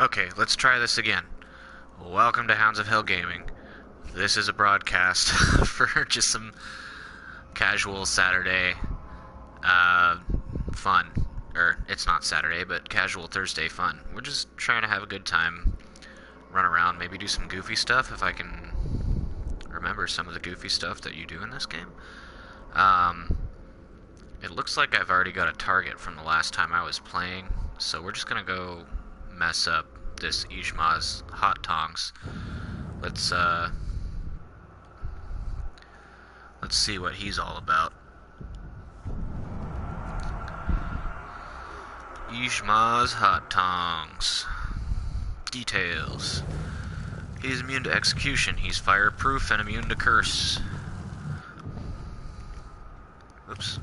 Okay, let's try this again. Welcome to Hounds of Hell Gaming. This is a broadcast for just some casual Saturday uh, fun. Or, it's not Saturday, but casual Thursday fun. We're just trying to have a good time, run around, maybe do some goofy stuff if I can remember some of the goofy stuff that you do in this game. It looks like I've already got a target from the last time I was playing, so we're just gonna go mess up this Ishmael's hot tongs. Let's see what he's all about. Ishmael's hot tongs. Details. He's immune to execution. He's fireproof and immune to curse. Oops.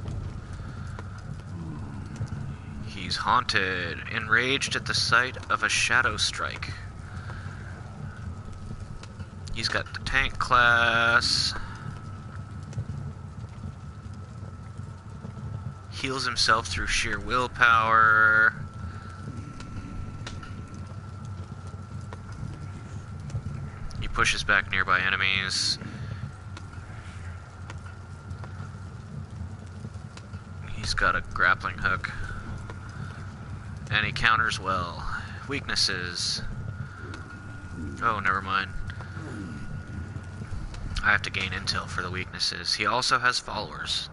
He's haunted, enraged at the sight of a shadow strike. He's got the tank class. Heals himself through sheer willpower. He pushes back nearby enemies. He's got a grappling hook. And he counters well. Weaknesses. Oh, never mind. I have to gain intel for the weaknesses. He also has followers.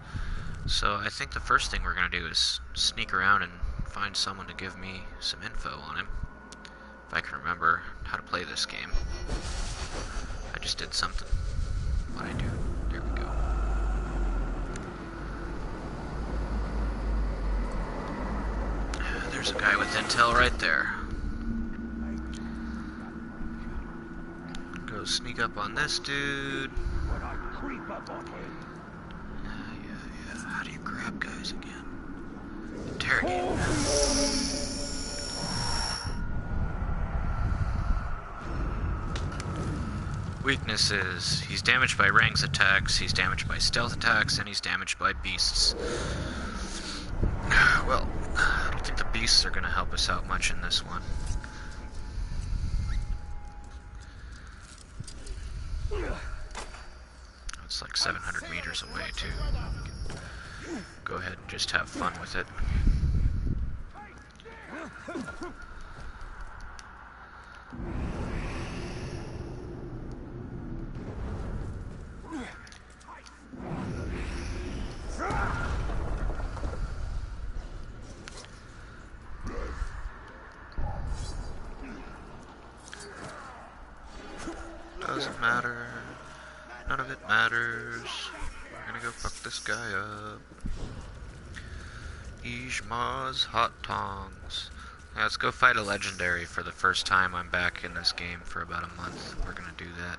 So I think the first thing we're going to do is sneak around and find someone to give me some info on him. If I can remember how to play this game. I just did something. What'd I do? There we go. There's a guy with intel right there. Go sneak up on this dude. Yeah. How do you grab guys again? Interrogate. Weaknesses. He's damaged by ranged attacks, he's damaged by stealth attacks, and he's damaged by beasts. Well, I don't think the beasts are going to help us out much in this one. It's like 700 meters away, too. Go ahead and just have fun with it. Doesn't matter. None of it matters. We're gonna go fuck this guy up. Ishmael's hot tongs. Yeah, let's go fight a legendary for the first time I'm back in this game for about a month. We're gonna do that.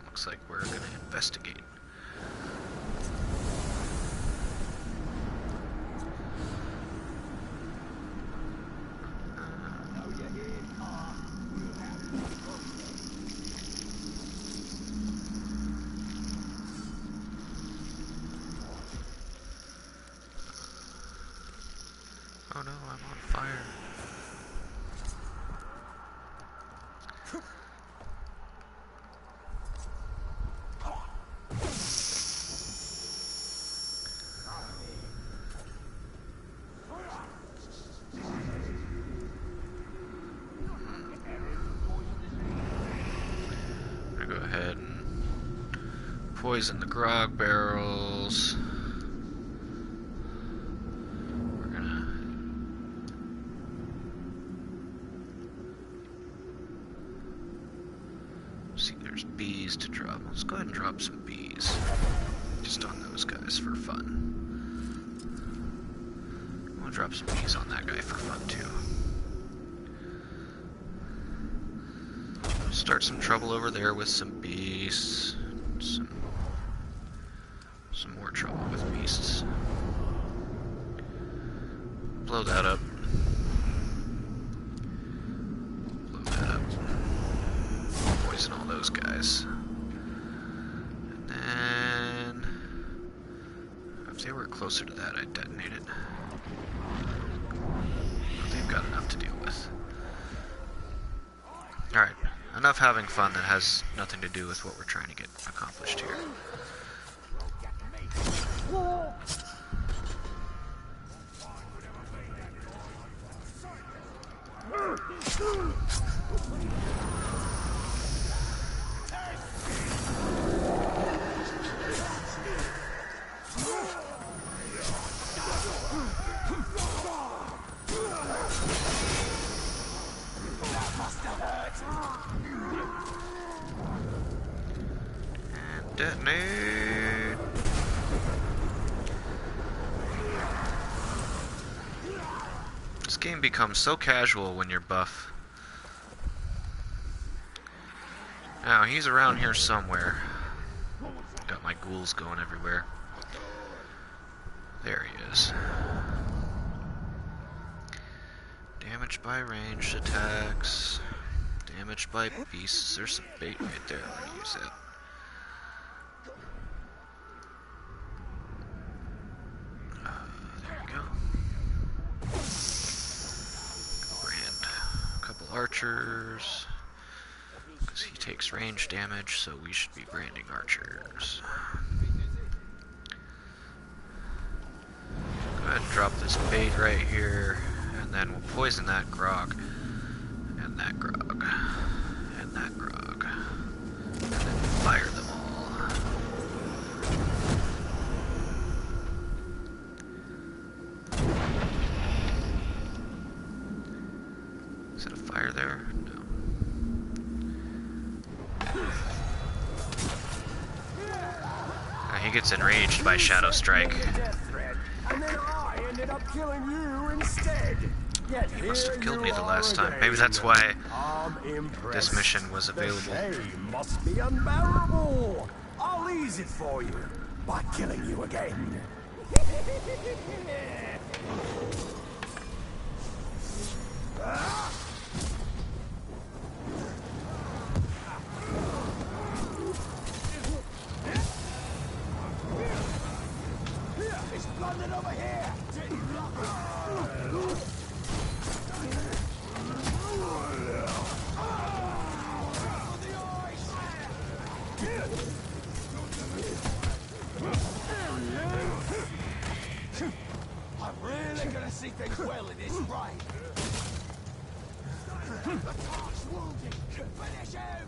Looks like we're gonna investigate. Oh no, I'm on fire. I'm gonna go ahead and poison the grog barrels. See, there's bees to drop. Let's go ahead and drop some bees. Just on those guys for fun. I'll drop some bees on that guy for fun too. Start some trouble over there with some beasts. Some more trouble with beasts. Blow that up. Poison all those guys. And then If they were closer to that, I'd detonate it. But they've got enough to deal with. Alright, enough having fun that has nothing to do with what we're trying to get accomplished here. And detonate! This game becomes so casual when you're buff. Now, he's around here somewhere. Got my ghouls going everywhere. There he is. Damaged by ranged attacks. Damaged by beasts. There's some bait right there. I'm gonna use that. There we go. Brand. A couple archers. Because he takes range damage, so we should be branding archers. Go ahead and drop this bait right here. And then we'll poison that grog. And that grog. And that grog. And then fire them all. Is that a fire there? No. He gets enraged by Shadow Strike. And then I ended up killing you instead. Yet He must have killed me the last time. again. Maybe that's why I'm impressed. this mission was available. The shame must be unbearable. I'll ease it for you by killing you again. It's flooded over here. I'm really gonna see things well in this raid. The Tark's wounded. Finish him.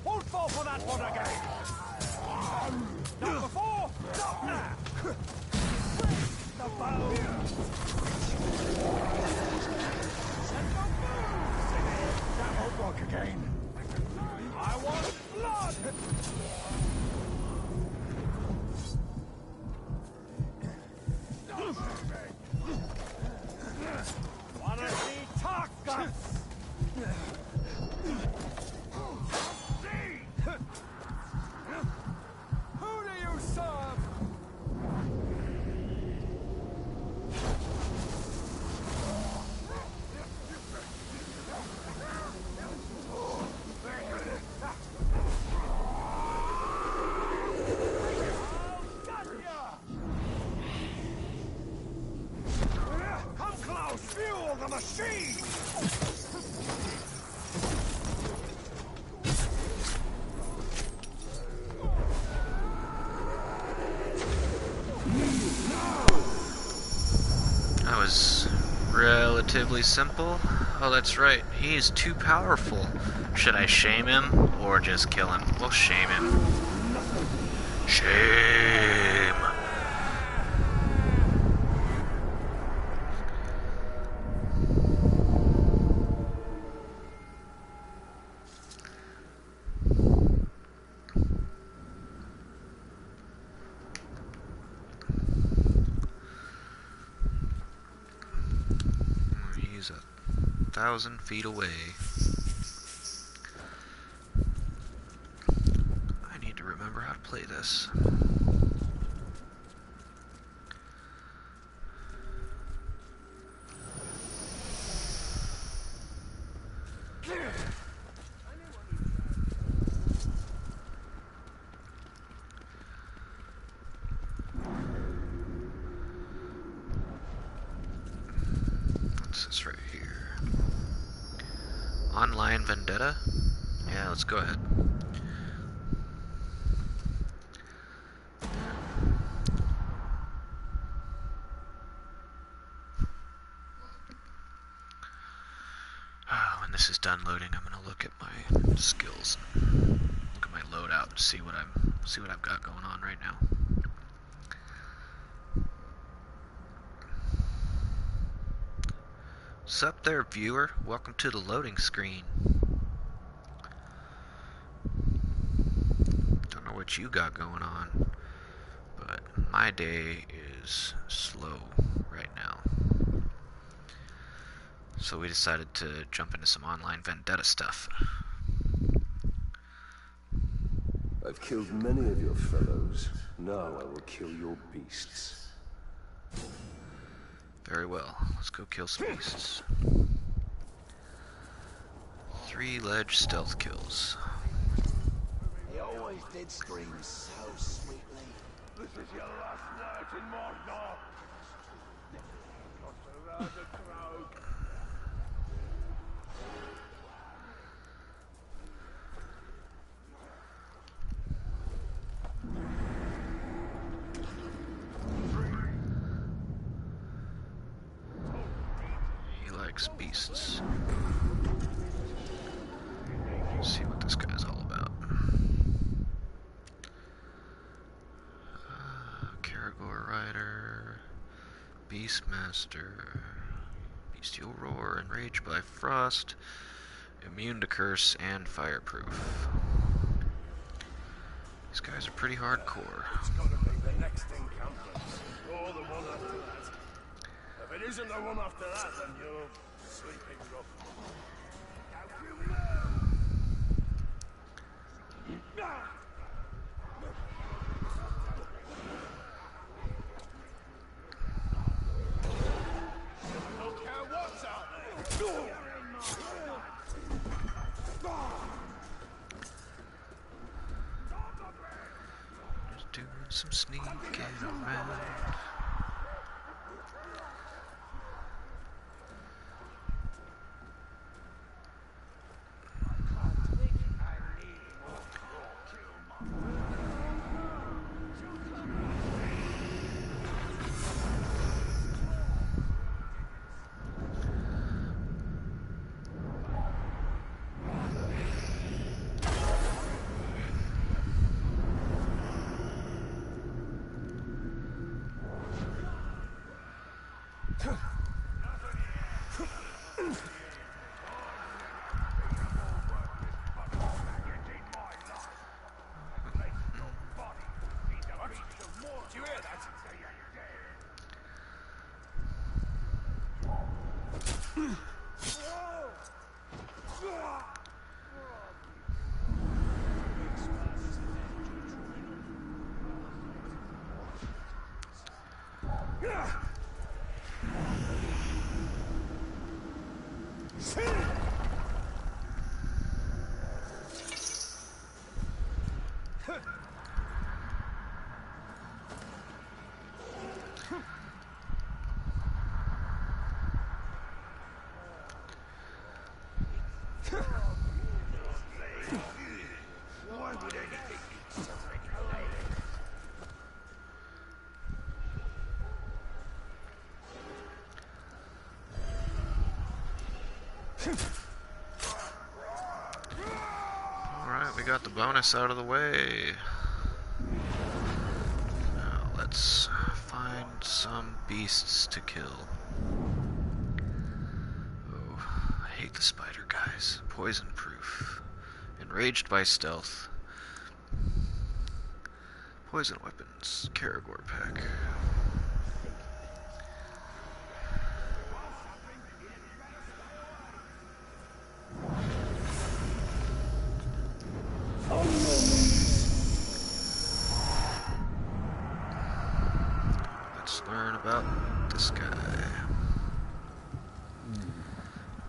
Won't fall for that one again. Not before, not now. The bow. That won't work again. I want blood. Wanna see talk guts? Who do you serve? Come close, fuel the machine! That was relatively simple. Oh, that's right. He is too powerful. Should I shame him or just kill him? We'll shame him. Shame. 1,000 feet away. I need to remember how to play this. What's this right here? Online vendetta? Yeah, let's go ahead. When this is done loading, I'm gonna look at my skills, look at my loadout, and see what I've got going on right now. Sup there, viewer? Welcome to the loading screen. Don't know what you got going on, but my day is slow right now. So we decided to jump into some online vendetta stuff. I've killed many of your fellows. Now I will kill your beasts. Very well. Let's go kill some beasts. 3 ledge stealth kills. He always did scream so sweetly. This is your last night in Mordor. Not around the crowd. He likes beasts. Let's see what this guy's all about. Caragor Rider, Beastmaster, Bestial Roar, enraged by frost, immune to curse, and fireproof. These guys are pretty hardcore. It's gotta be the next encampment, or the one after that. If it isn't the one after that, then you're sleeping rough. Don't care what's out there. Just doing some sneaking around. Do you hear that? Why would anything be so regulated? Alright, we got the bonus out of the way. Now let's find some beasts to kill. Oh, I hate the spider guys. Poison proof. Enraged by stealth. Poison weapons. Caragor pack. this guy?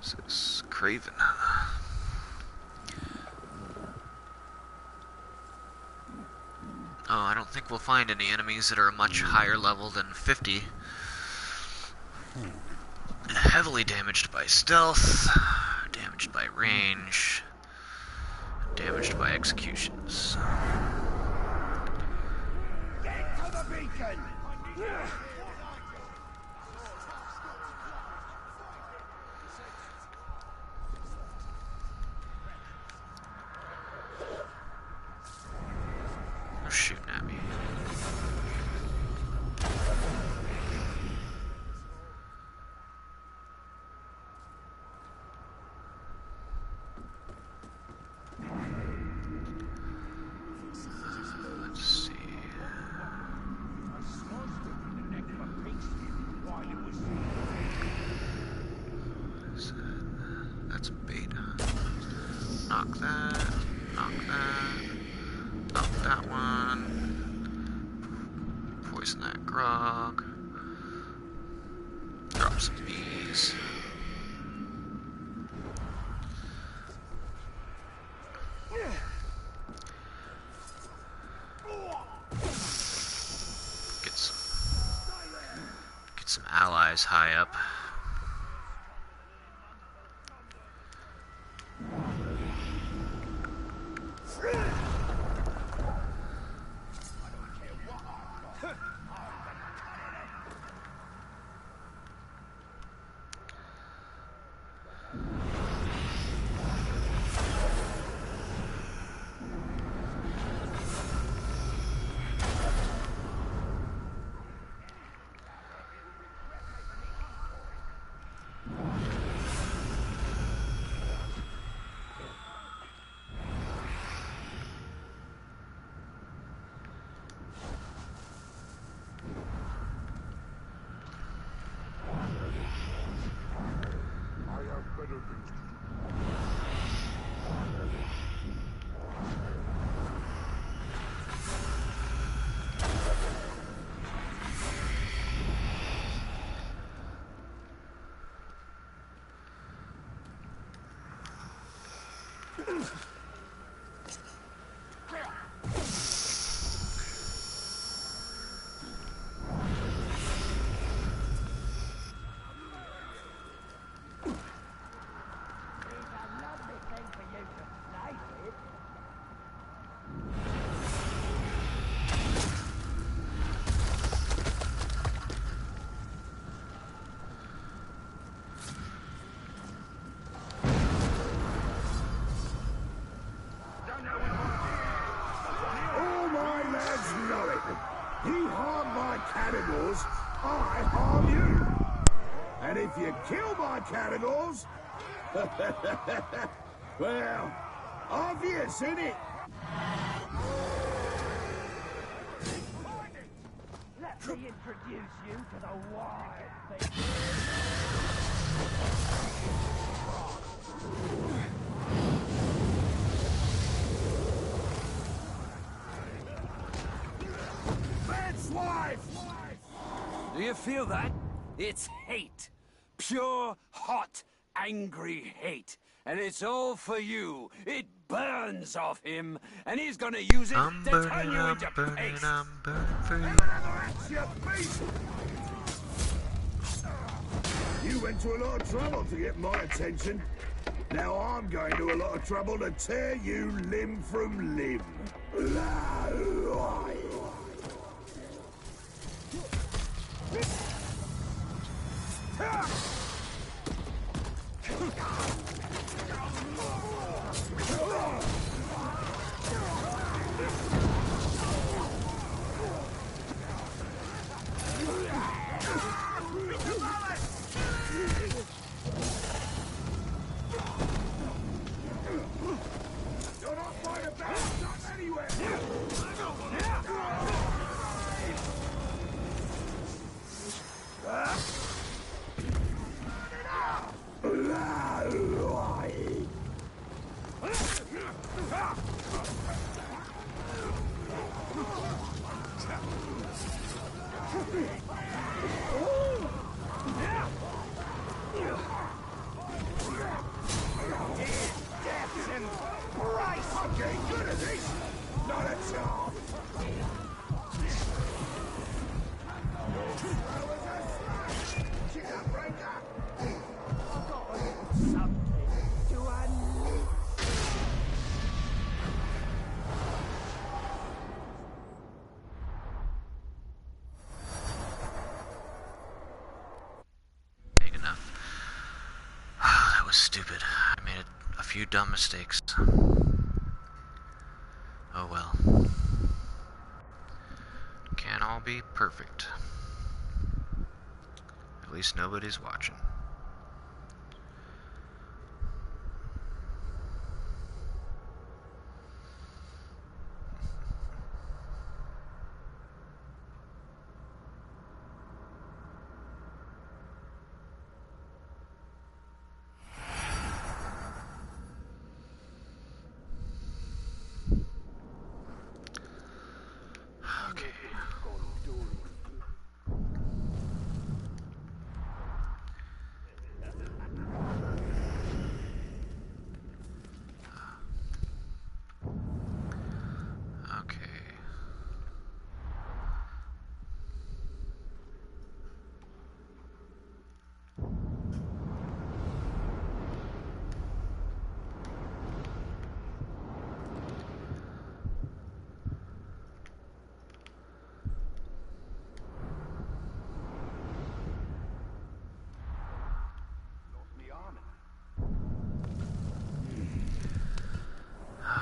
This is Craven. Oh, I don't think we'll find any enemies that are a much higher level than 50. Heavily damaged by stealth, damaged by range, damaged by executions. Get to the beacon! They're shooting at me. Let's see. That's bait. Knock that. Knock that. Knock that one. Poison that grog. Drop some bees. Get some allies high up. You harm my cannibals, I harm you. And if you kill my cannibals, well, obvious, innit? Let me introduce you to the wild thing. Do you feel that? It's hate. Pure, hot, angry hate. And it's all for you. It burns off him, and he's gonna use it I'm to burning, turn you I'm into burning, paste. I'm burning for you. You went to a lot of trouble to get my attention. Now I'm going to a lot of trouble to tear you limb from limb. You're not fighting back, not anywhere. stupid. I made a few dumb mistakes. Oh well. Can't all be perfect. At least nobody's watching.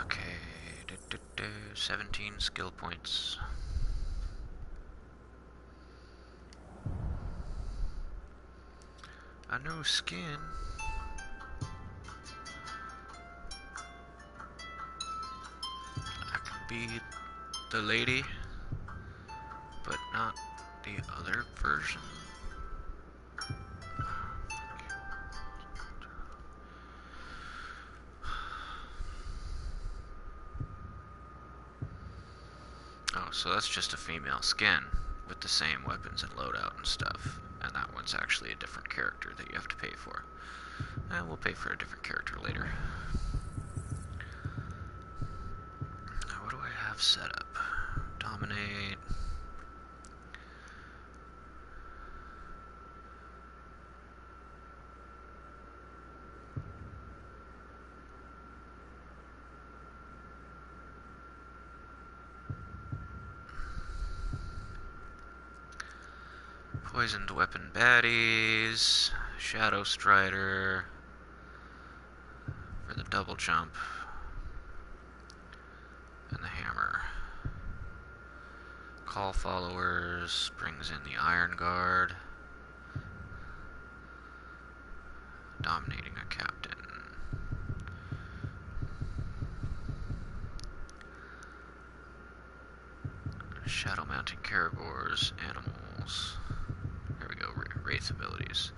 Okay, 17 skill points. A new skin. I can be the lady, but not the other version. Oh, so that's just a female skin with the same weapons and loadout and stuff. And that one's actually a different character that you have to pay for. And we'll pay for a different character later. Now, what do I have set up? Dominate. Poisoned weapon baddies, Shadow Strider for the double jump, and the hammer. Call followers brings in the Iron Guard, dominating a captain. Shadow mounting Caragors, animals. There we go, Wraith abilities.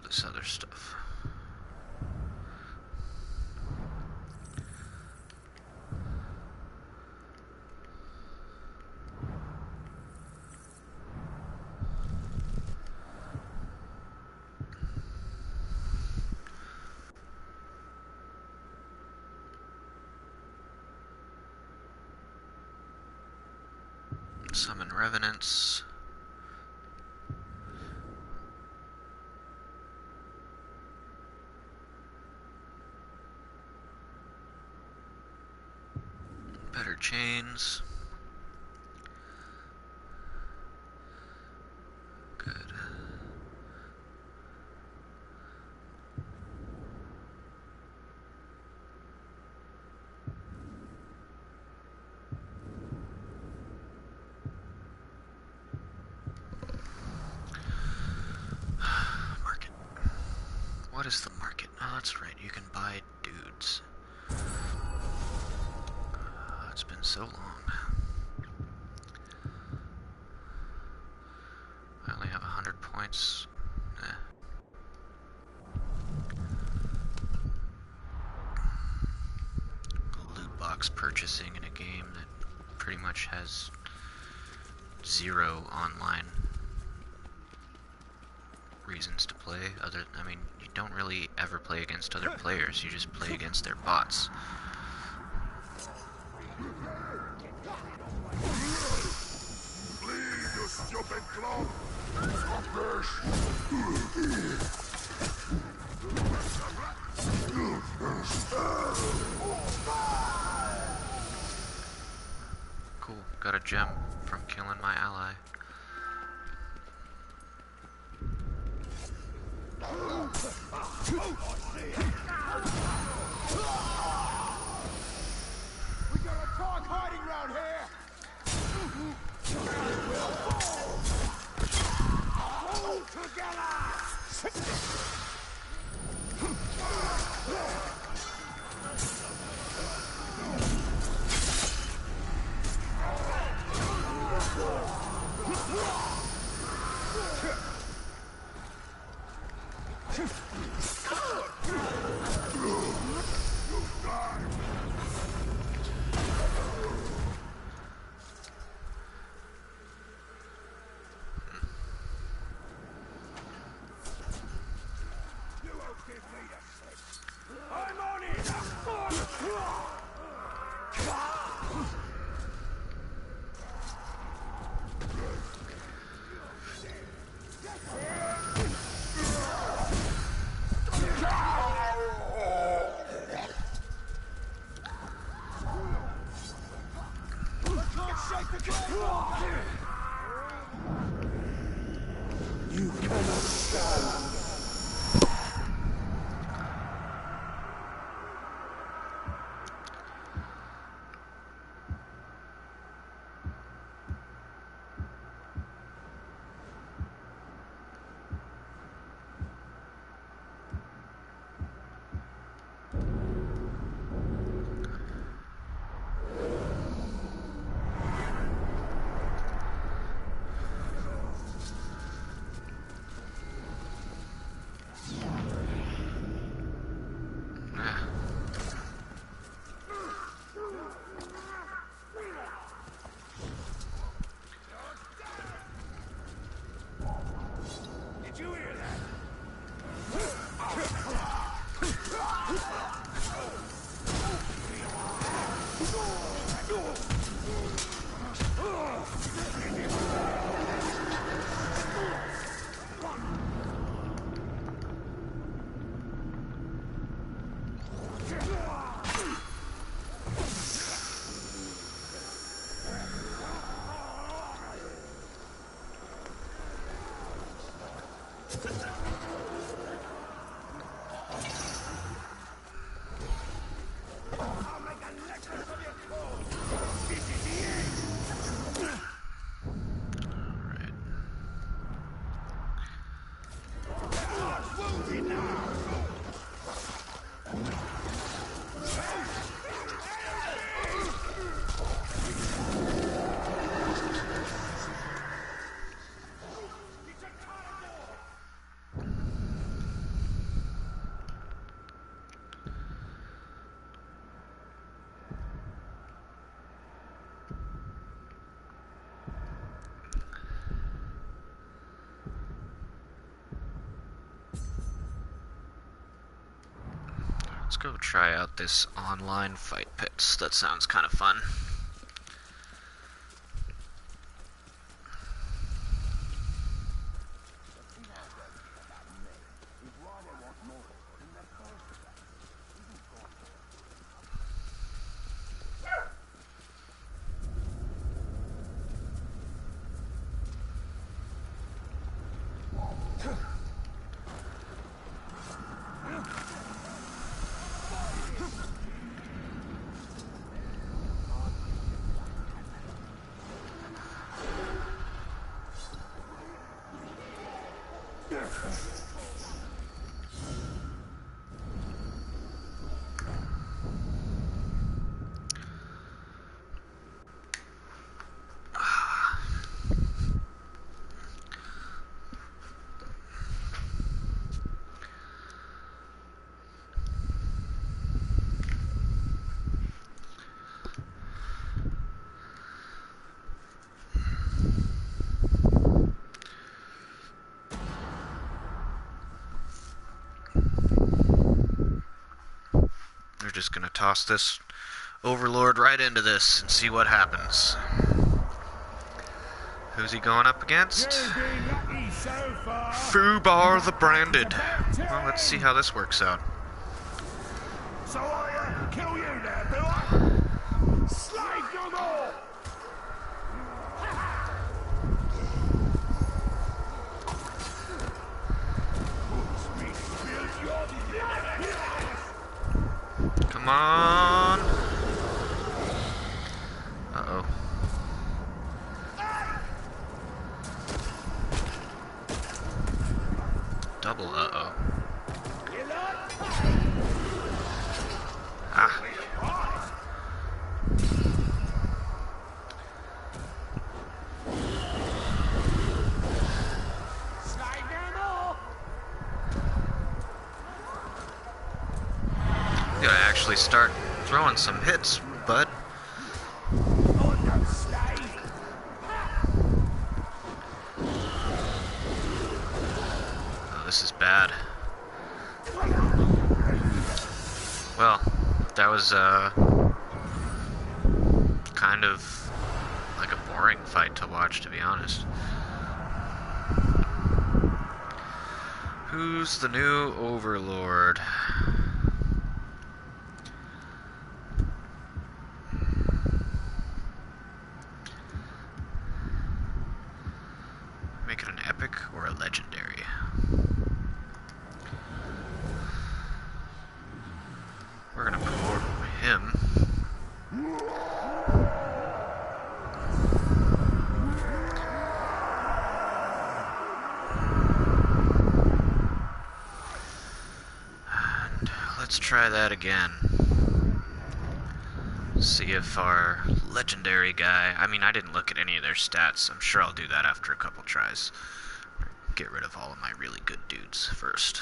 This other stuff. Summon revenants. Better chains. Good. Market. What is the market? Oh, that's right. You can buy dudes. It's been so long. I only have 100 points. Loot box purchase. purchasing in a game that pretty much has zero online reasons to play. I mean, you don't really ever play against other players, you just play against their bots. Leave, you stupid clown! Cool, got a gem from killing my ally. We got a dog hiding round here! Hold together! I'm on it! You cannot stand. Did you hear that? I'll make a necklace of your clothes. This is the end. Alright. Wounded now. It's a carnivore. Let's go try out this online fight pits. That sounds kind of fun. just gonna toss this Overlord right into this and see what happens. Who's he going up against? You've been lucky so far. Fubar the Branded. Well, let's see how this works out. So I kill you now, do I? Slave no more! Come on. Uh-oh. Double uh-oh. Ah. Gotta actually start throwing some hits, bud. Oh, this is bad. Well, that was kind of like a boring fight to watch, to be honest. Who's the new Overlord? Make it an epic or a legendary? We're gonna pour him. And let's try that again. See if our legendary guy... I mean, I didn't look at any of their stats. I'm sure I'll do that after a couple tries. Get rid of all of my really good dudes first.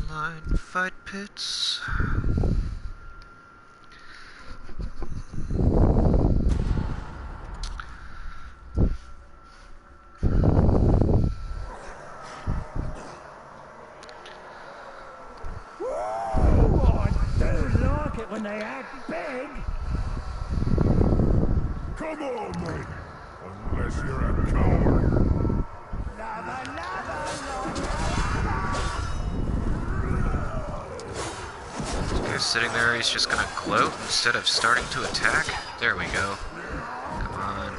Online fight pits. When they act big. Come on, mate. Unless you're a coward. This guy's sitting there, he's just gonna gloat instead of starting to attack. There we go. Come on.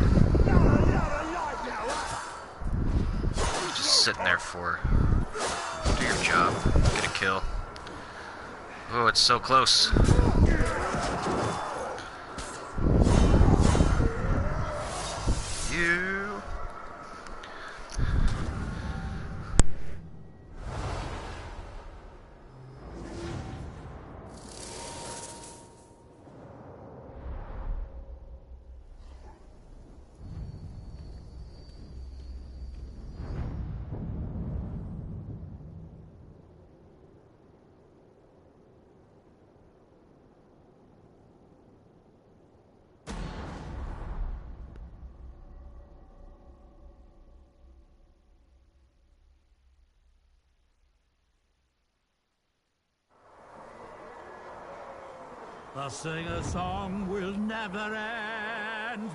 Just sitting there for... Do your job. Get a kill. Oh, it's so close. You. The sing-a-song will never end.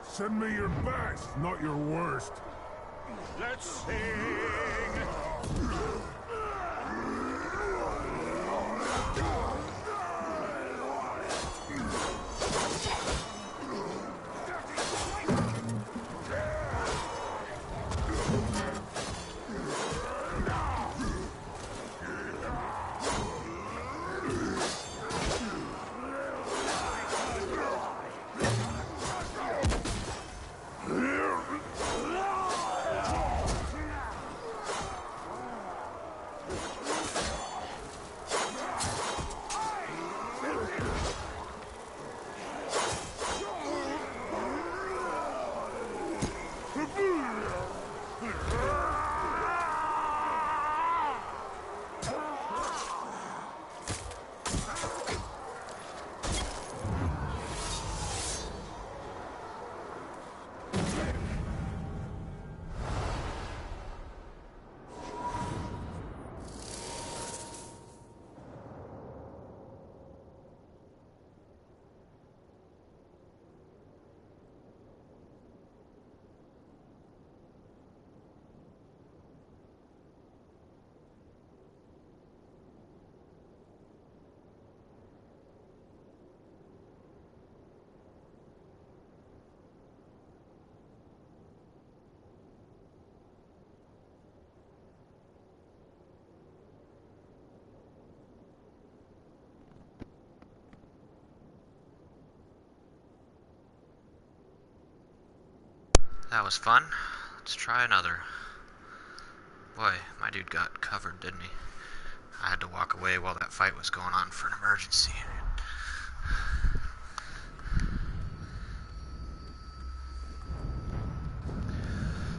Send me your best, not your worst. Let's sing. That was fun. Let's try another. Boy, my dude got covered, didn't he? I had to walk away while that fight was going on for an emergency.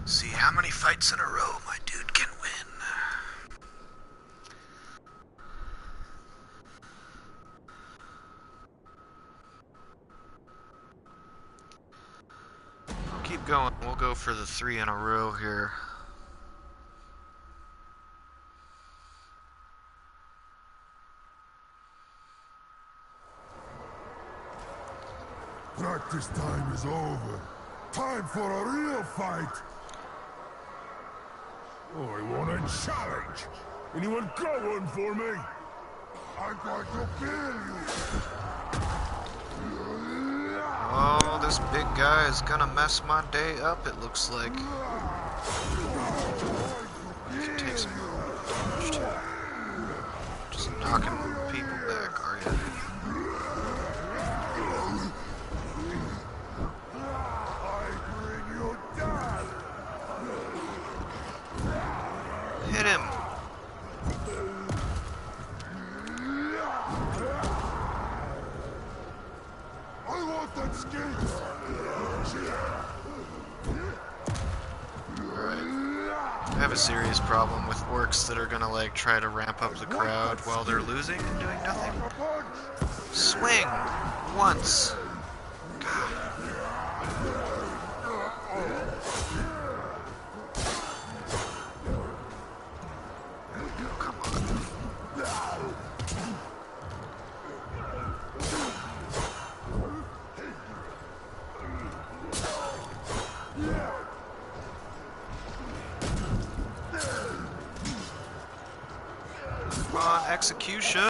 See how many fights in a row my dude can win. We'll keep going. We'll go for the 3 in a row here. Practice time is over. Time for a real fight. I want a challenge. Anyone got one for me? I'm going to kill you. Oh, this big guy is gonna mess my day up, it looks like. You can take some damage too. Just knocking people back, are you? Hit him! I want that skin! Alright. I have a serious problem with orcs that are gonna like try to ramp up the crowd while they're losing and doing nothing. Swing! Once! Execution!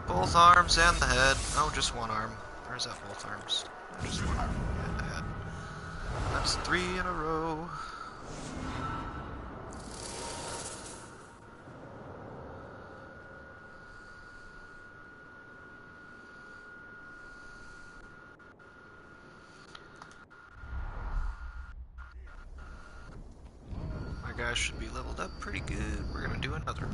Both arms and the head. Oh, just one arm. Or is that both arms? Just one arm and the head. That's 3 in a row. Guys should be leveled up pretty good. We're gonna do another.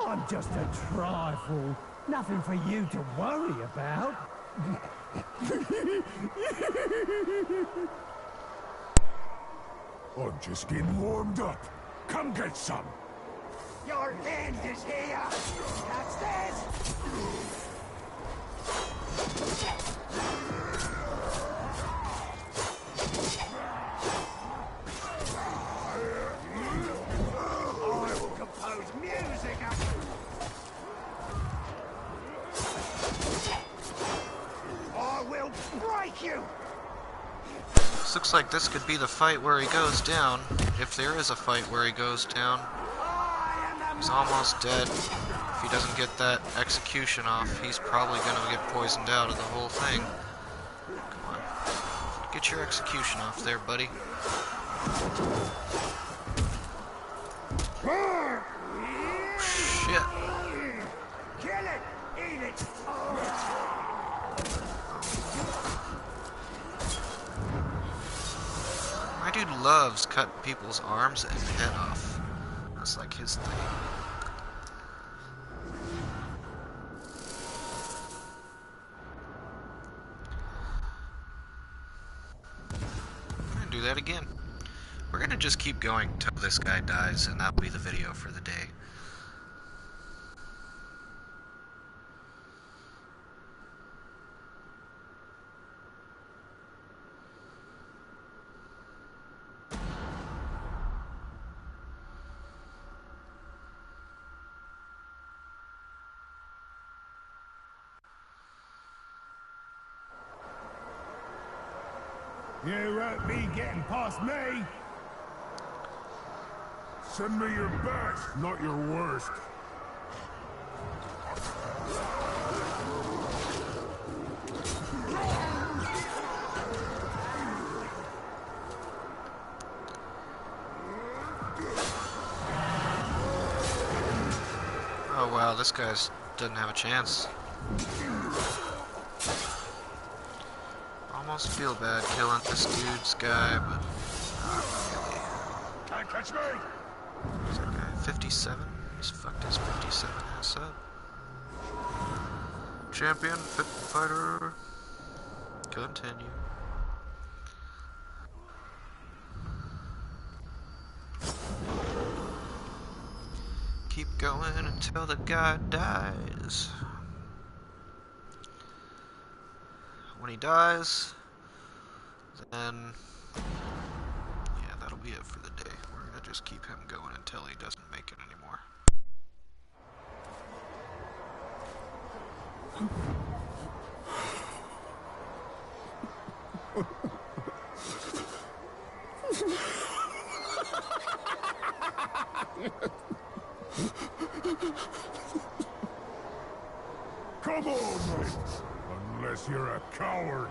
I'm just a trifle. Nothing for you to worry about. I'm just getting warmed up. Come get some. Your end is here. That's this. I will compose music. I will break you. This looks like this could be the fight where he goes down. If there is a fight where he goes down. He's almost dead. If he doesn't get that execution off, he's probably gonna get poisoned out of the whole thing. Come on. Get your execution off there, buddy. Shit. Kill it. Eat it. My dude loves cutting people's arms and head off. That's like his thing. I'm gonna do that again. We're gonna just keep going until this guy dies, and that'll be the video for the day. You won't be getting past me. Send me your best, not your worst. Oh wow, this guy's doesn't have a chance. Almost feel bad killing this dude's guy, but Can't catch me. is that guy 57? He's fucked his 57 ass up. Champion, fit fighter. Continue. Keep going until the guy dies. When he dies, then yeah, that'll be it for the day. We're gonna just keep him going until he doesn't make it anymore. Come on, mate. Unless you're a coward.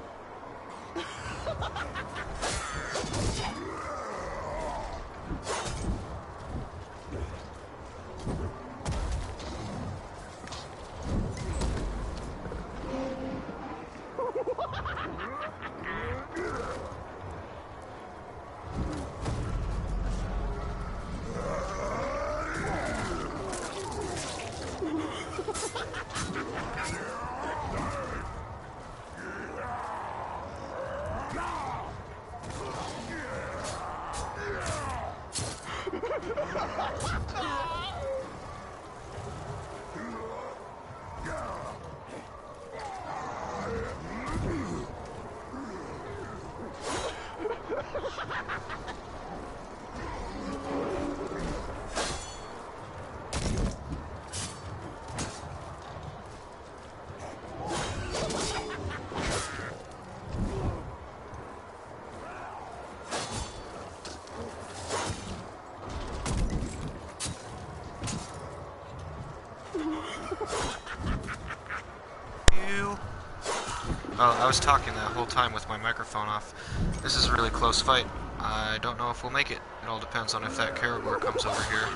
Oh, I was talking that whole time with my microphone off. This is a really close fight. I don't know if we'll make it. It all depends on if that Caragor comes over here.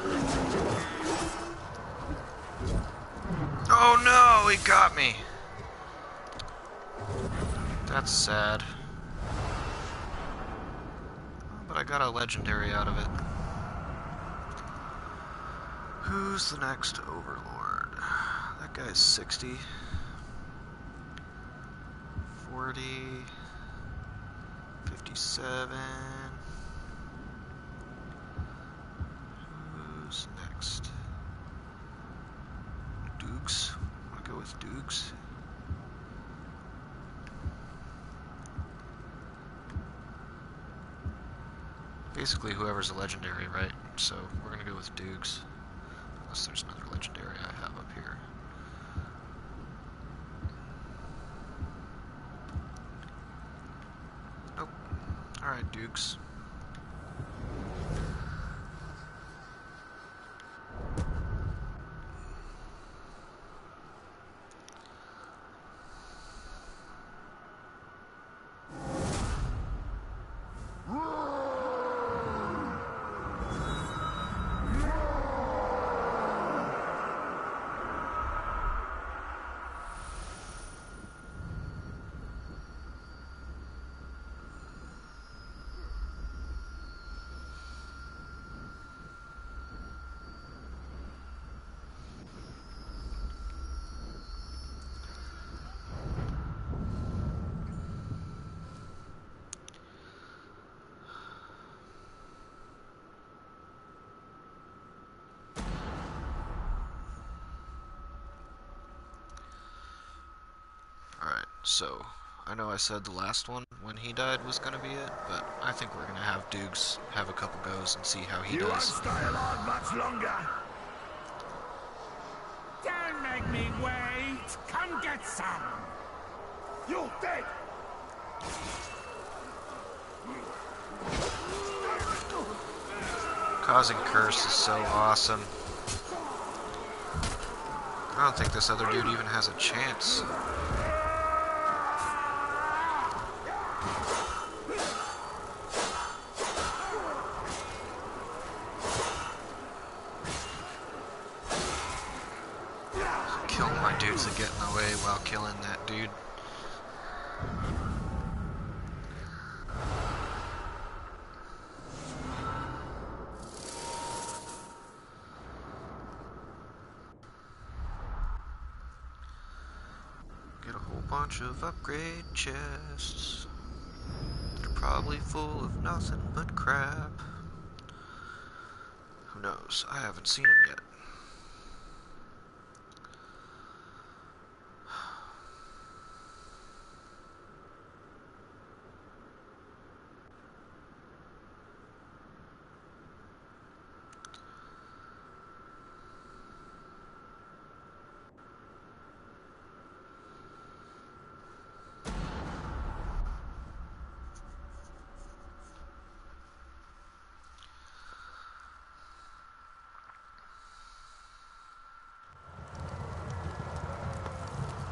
Oh no, he got me! That's sad. But I got a legendary out of it. Who's the next overlord? That guy's 60. 40, 57. Who's next? Dukes. I'm gonna go with Dukes. Basically, whoever's a legendary, right? So we're gonna go with Dukes. Unless there's another legendary I have up here. Alright, Dukes. So, I know I said the last one, when he died, was gonna be it, but I think we're gonna have Dukes have a couple goes and see how he You won't does. stay alive much longer. Don't make me wait! Come get some! You're dead. Causing curse is so awesome. I don't think this other dude even has a chance. Killing my dudes that get in the way while killing that dude. Get a whole bunch of upgrade chests. They're probably full of nothing but crap. Who knows? I haven't seen them yet.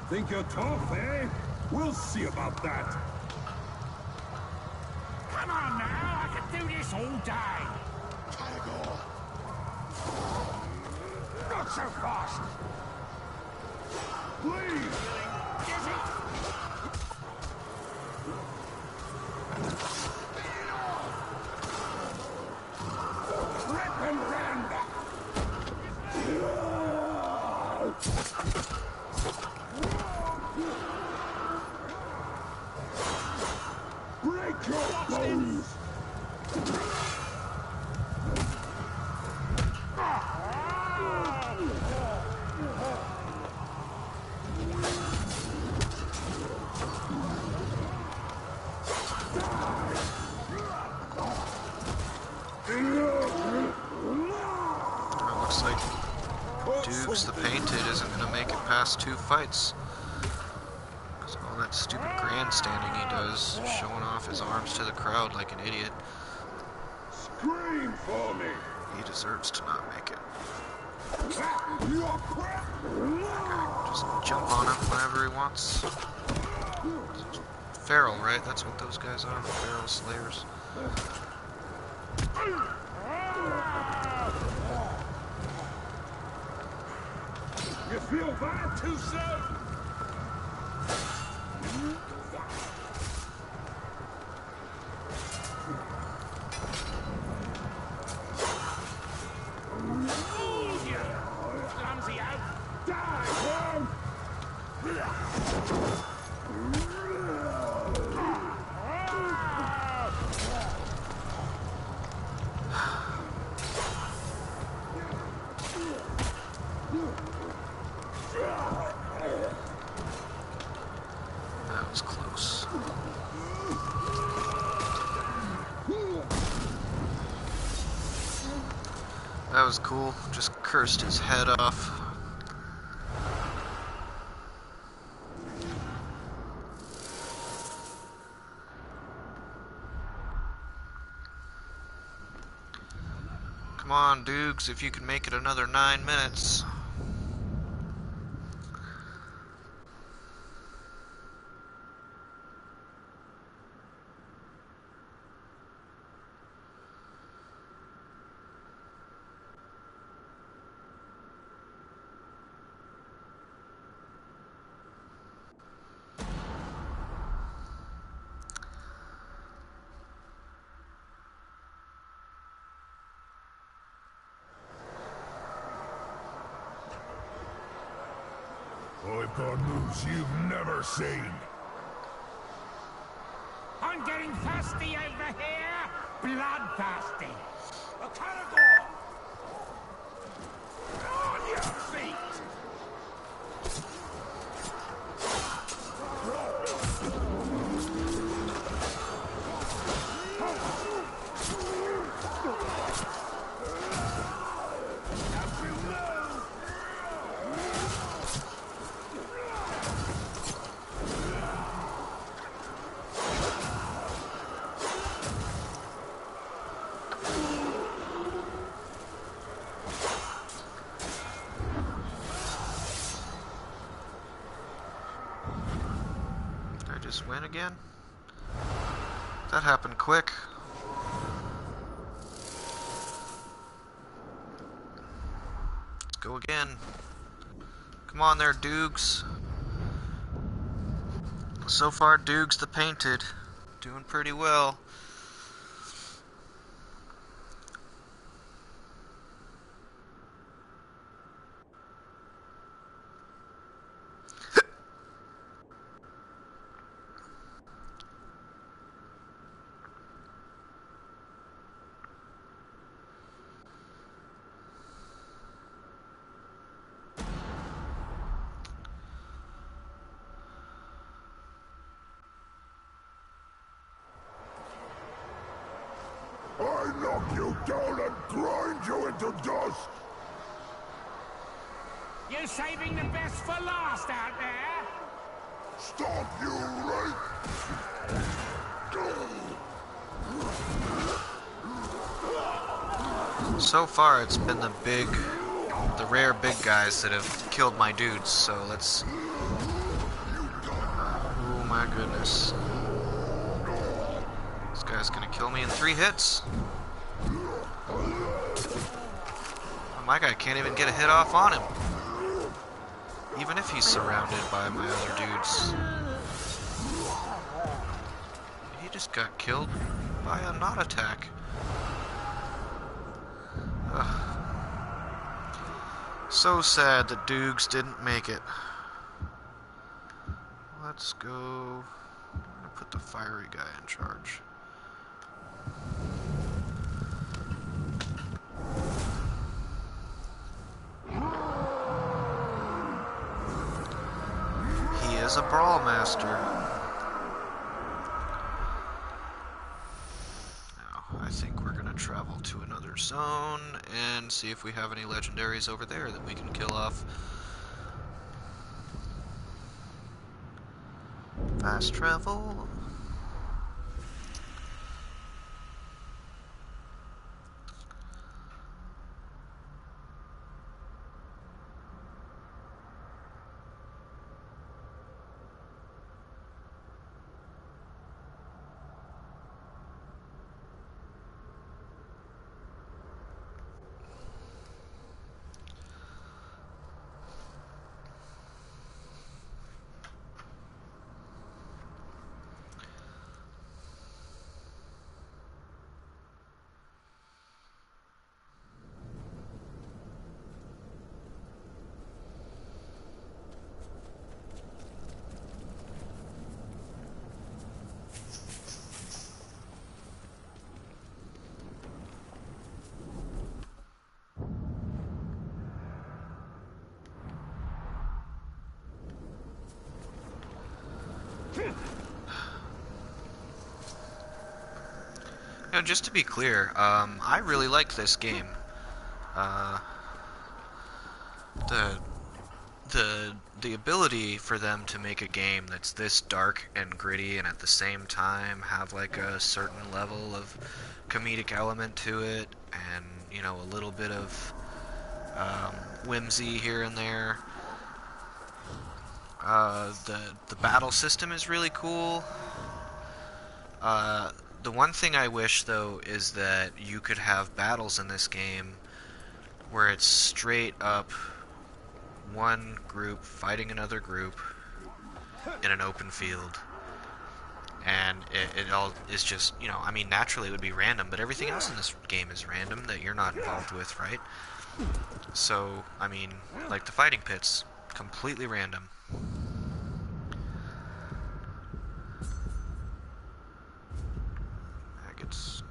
Think you're tough, eh? We'll see about that. Come on now, I can do this all day. Not so fast. Please! Is it? Rip and rend! Break your bones! Looks like Dukes the Painted isn't going to make it past 2 fights. Because of all that stupid grandstanding he does, showing off his arms to the crowd like an idiot. Scream for me! He deserves to not make it. Your crap! Just jump on him whenever he wants. Feral, right? That's what those guys are, the feral slayers. You feel bad too soon? Clumsy out. Die, worm! That was close. That was cool. Just cursed his head off. Come on, Dukes, if you can make it another 9 minutes. I've got moves you've never seen. I'm getting thirsty over here. Bloodthirsty. A caragor! On your feet! Just win again? That happened quick. Let's go again. Come on there, Dukes. So far, Dukes the Painted. Doing pretty well. I knock you down and grind you into dust! You saving the best for last out there? Stop, you rake! So far, it's been the rare big guys that have killed my dudes, so let's... Oh my goodness. This guy's gonna kill me in 3 hits. Oh, my guy can't even get a hit off on him. Even if he's surrounded by my other dudes. He just got killed by a not attack. Ugh. So sad that Dukes didn't make it. Let's go... I'm gonna put the fiery guy in charge. He is a brawl master. Now, I think we're gonna travel to another zone and see if we have any legendaries over there that we can kill off. Fast travel. You know, just to be clear, I really like this game. The ability for them to make a game that's this dark and gritty and at the same time have like a certain level of comedic element to it, and you know, a little bit of whimsy here and there. The battle system is really cool. The one thing I wish, though, is that you could have battles in this game where it's straight up one group fighting another group in an open field. And it all is just, you know, I mean, naturally it would be random, but everything else in this game is random that you're not involved with, right? So, I mean, like the fighting pits, completely random. It's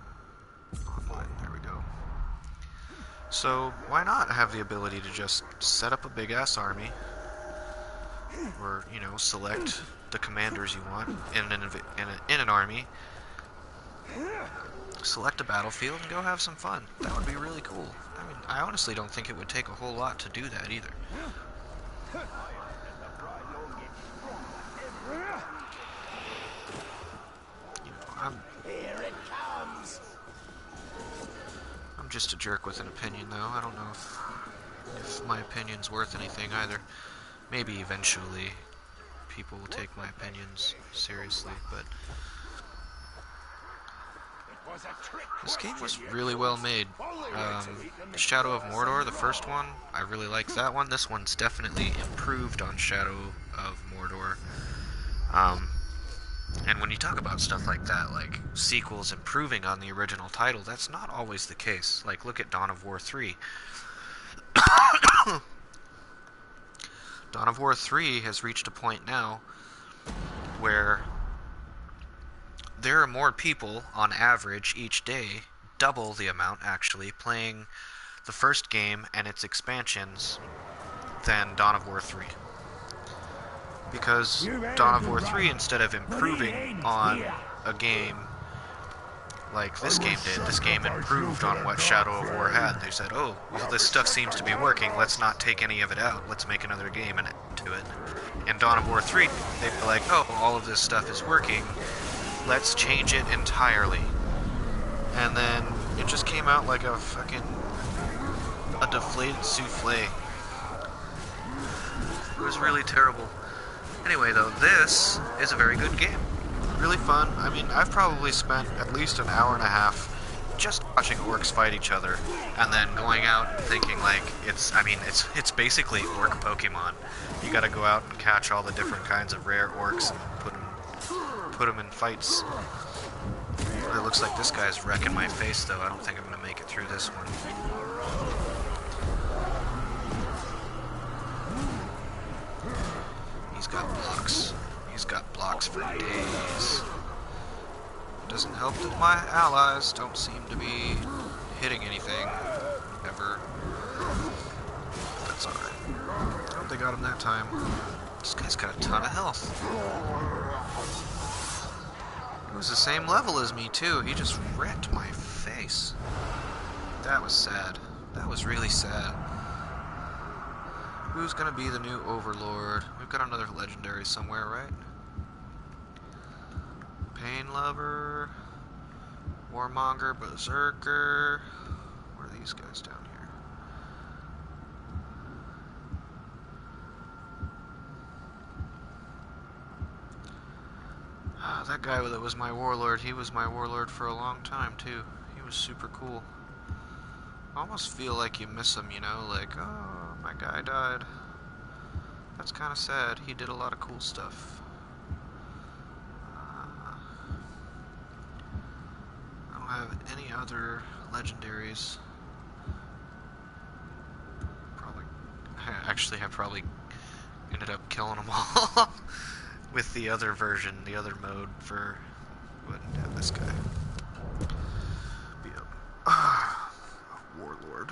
online, there we go. So why not have the ability to just set up a big ass army, or you know, select the commanders you want in an army, select a battlefield and go have some fun. That would be really cool. I mean, I honestly don't think it would take a whole lot to do that either. You know, I'm just a jerk with an opinion, though. I don't know if my opinion's worth anything either. Maybe eventually people will take my opinions seriously, but this game was really well made. Shadow of Mordor, the first one, I really like that one. This one's definitely improved on Shadow of Mordor. And when you talk about stuff like that, like sequels improving on the original title, that's not always the case. Like, look at Dawn of War 3. Dawn of War 3 has reached a point now where there are more people, on average, each day, double the amount, actually, playing the first game and its expansions than Dawn of War 3. Because Dawn of War 3, instead of improving on a game like this game did, this game improved on what Shadow of War had. They said, oh, well, this stuff seems to be working, let's not take any of it out, let's make another game and add to it. In Dawn of War 3, they'd be like, oh, all of this stuff is working, let's change it entirely. And then it just came out like a deflated souffle. It was really terrible. Anyway, though, this is a very good game. Really fun. I mean, I've probably spent at least an hour and a half just watching orcs fight each other, and then going out and thinking, like, it's basically orc Pokemon. You gotta go out and catch all the different kinds of rare orcs and put them in fights. It looks like this guy's wrecking my face, though. I don't think I'm gonna make it through this one. He's got blocks. He's got blocks for days. Doesn't help that my allies don't seem to be hitting anything, ever. That's alright. I hope they got him that time. This guy's got a ton of health. He was the same level as me, too. He just wrecked my face. That was sad. That was really sad. Who's gonna be the new Overlord? We've got another legendary somewhere, right? Pain Lover, Warmonger, Berserker. What are these guys down here? That guy that was my warlord, he was my warlord for a long time, too. He was super cool. I almost feel like you miss him, you know? Like, oh, my guy died. That's kind of sad. He did a lot of cool stuff. I don't have any other legendaries. I probably ended up killing them all with the other version, the other mode for... Wouldn't have this guy. Be a warlord.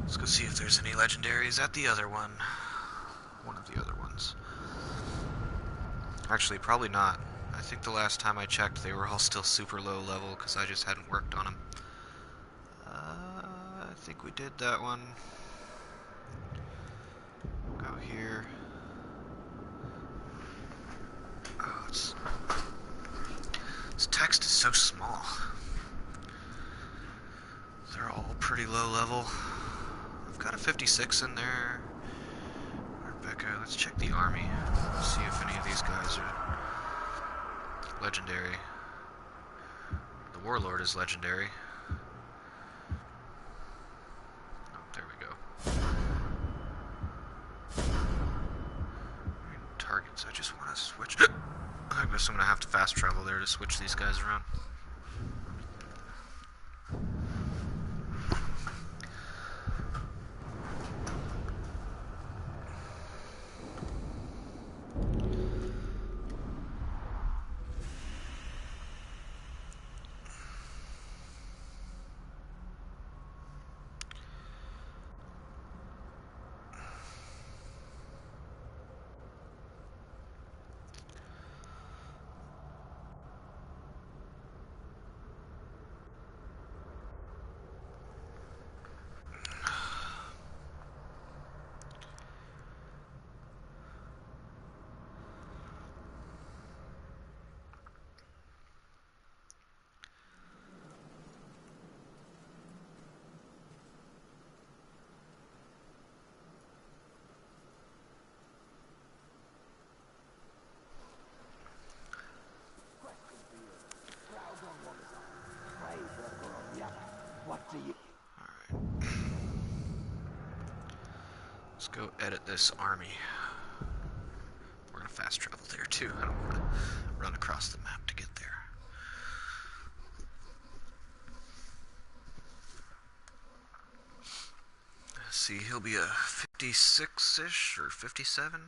Let's go see if there's any legendaries at the other one. One of the other ones. Actually, probably not. I think the last time I checked, they were all still super low level because I just hadn't worked on them. I think we did that one. Go here. Oh, this text is so small. They're all pretty low level. I've got a 56 in there. Rebecca, let's check the army. See if any of these guys are legendary. The Warlord is legendary. Oh, there we go. Targets, I just want to switch. I guess I'm going to have to fast travel there to switch these guys around. Let's go edit this army. We're gonna fast travel there too. I don't want to run across the map to get there. Let's see, he'll be a 56-ish or 57.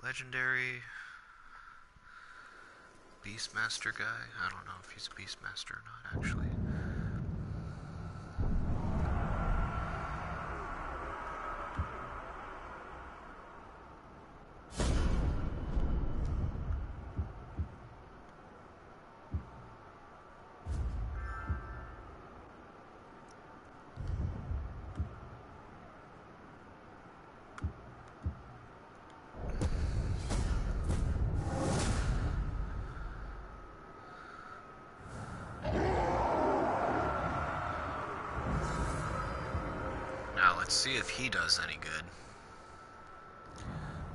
Legendary. Beastmaster guy. I don't know if he's a Beastmaster or not, actually. Let's see if he does any good.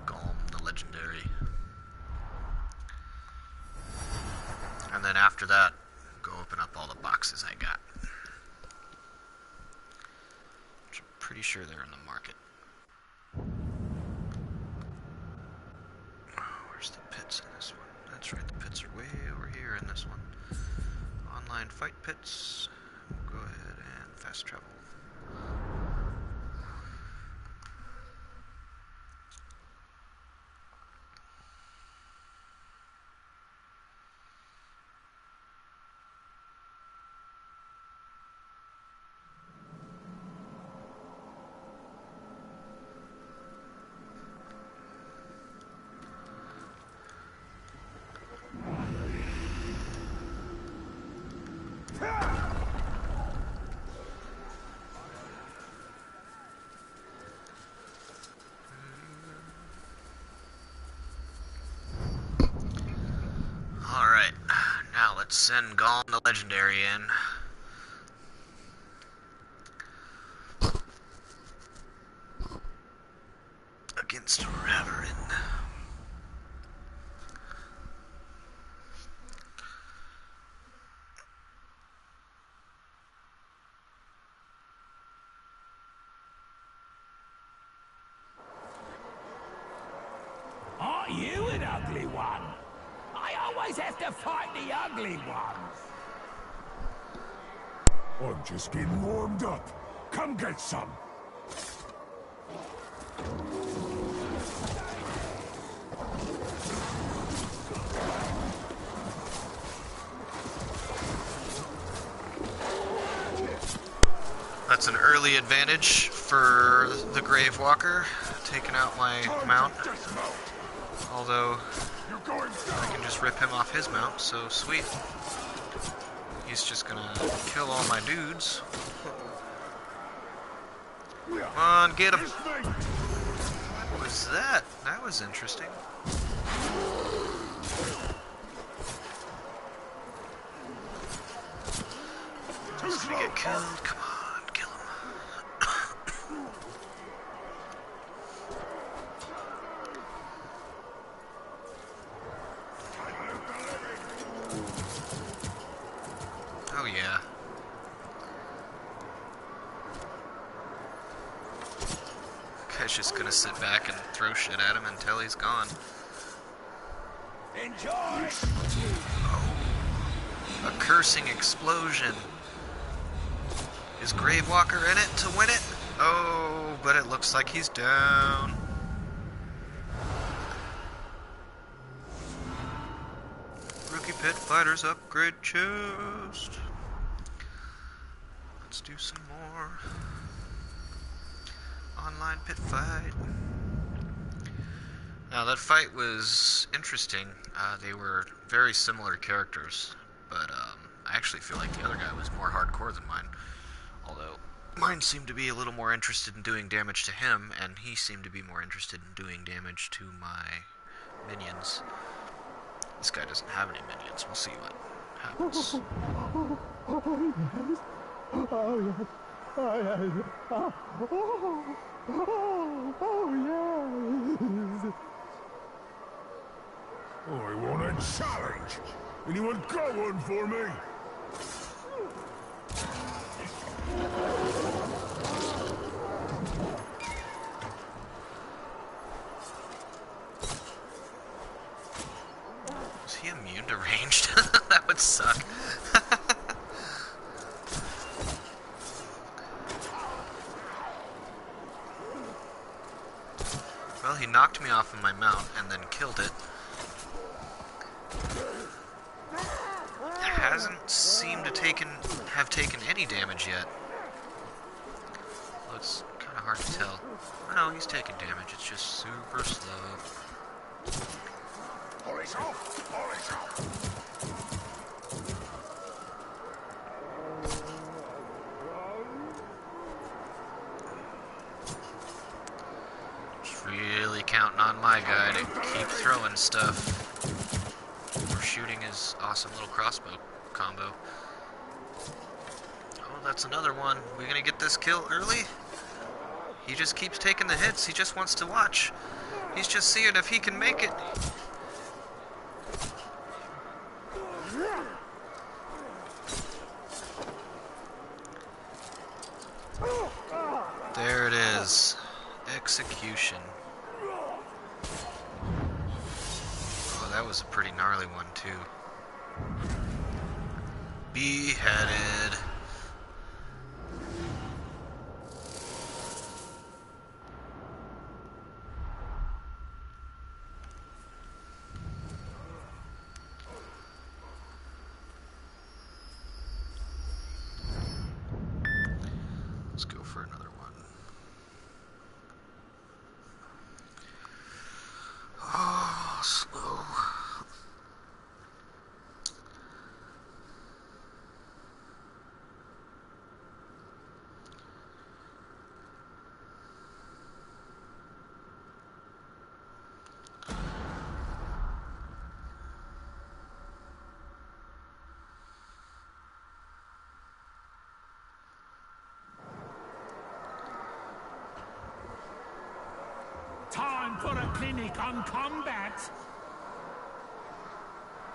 Golem, the legendary. And then after that, go open up all the boxes I got. Which I'm pretty sure they're in the market. Where's the pits in this one? That's right, the pits are way over here in this one. Online fight pits. Go ahead and fast travel. Alright, now let's send Golem the Legendary in. Against Reverin. Aren't you an ugly one? I always have to fight the ugly ones. I'm just getting warmed up. Come get some. That's an early advantage for the Grave Walker, taking out my mount. Although I can just rip him off his mount, so sweet. He's just gonna kill all my dudes. Come on, get him! What was that? That was interesting. He's gonna get killed. Come on, kill him. Oh yeah. Guy's just gonna sit back and throw shit at him until he's gone. Enjoy! Oh. A cursing explosion. Is Gravewalker in it to win it? Oh, but it looks like he's down. Rookie Pit Fighters upgrade chest. Let's do some more. Online pit fight. Now that fight was interesting. They were very similar characters, but I actually feel like the other guy was more hardcore than mine. Although mine seemed to be a little more interested in doing damage to him, and he seemed to be more interested in doing damage to my minions. This guy doesn't have any minions. We'll see what happens. Oh, yes. Oh, yes. Oh, yes. I want a challenge. Anyone got one for me? Is he immune to ranged? That would suck. Well, he knocked me off of my mount and then killed it. It hasn't seemed to have taken any damage yet. Well, it's kind of hard to tell. Oh, no, he's taking damage. It's just super slow. Just really counting on my guy to keep throwing stuff. Or shooting his awesome little crossbow combo. Oh, that's another one. We gonna get this kill early? He just keeps taking the hits. He just wants to watch. He's just seeing if he can make it. There it is. Execution. Oh, that was a pretty gnarly one, too. Beheaded. Let's go for another one. Oh, slow. Time for a clinic on combat.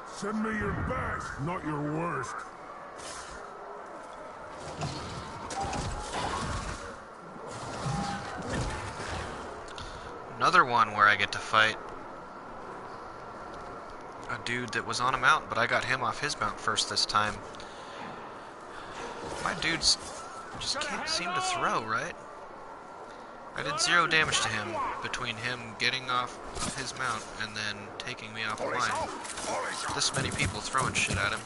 Send me your best, not your worst. Another one where I get to fight a dude that was on a mount, but I got him off his mount first this time. My dudes just can't seem to throw, right? I did 0 damage to him between him getting off of his mount and then taking me off of mine. This many people throwing shit at him.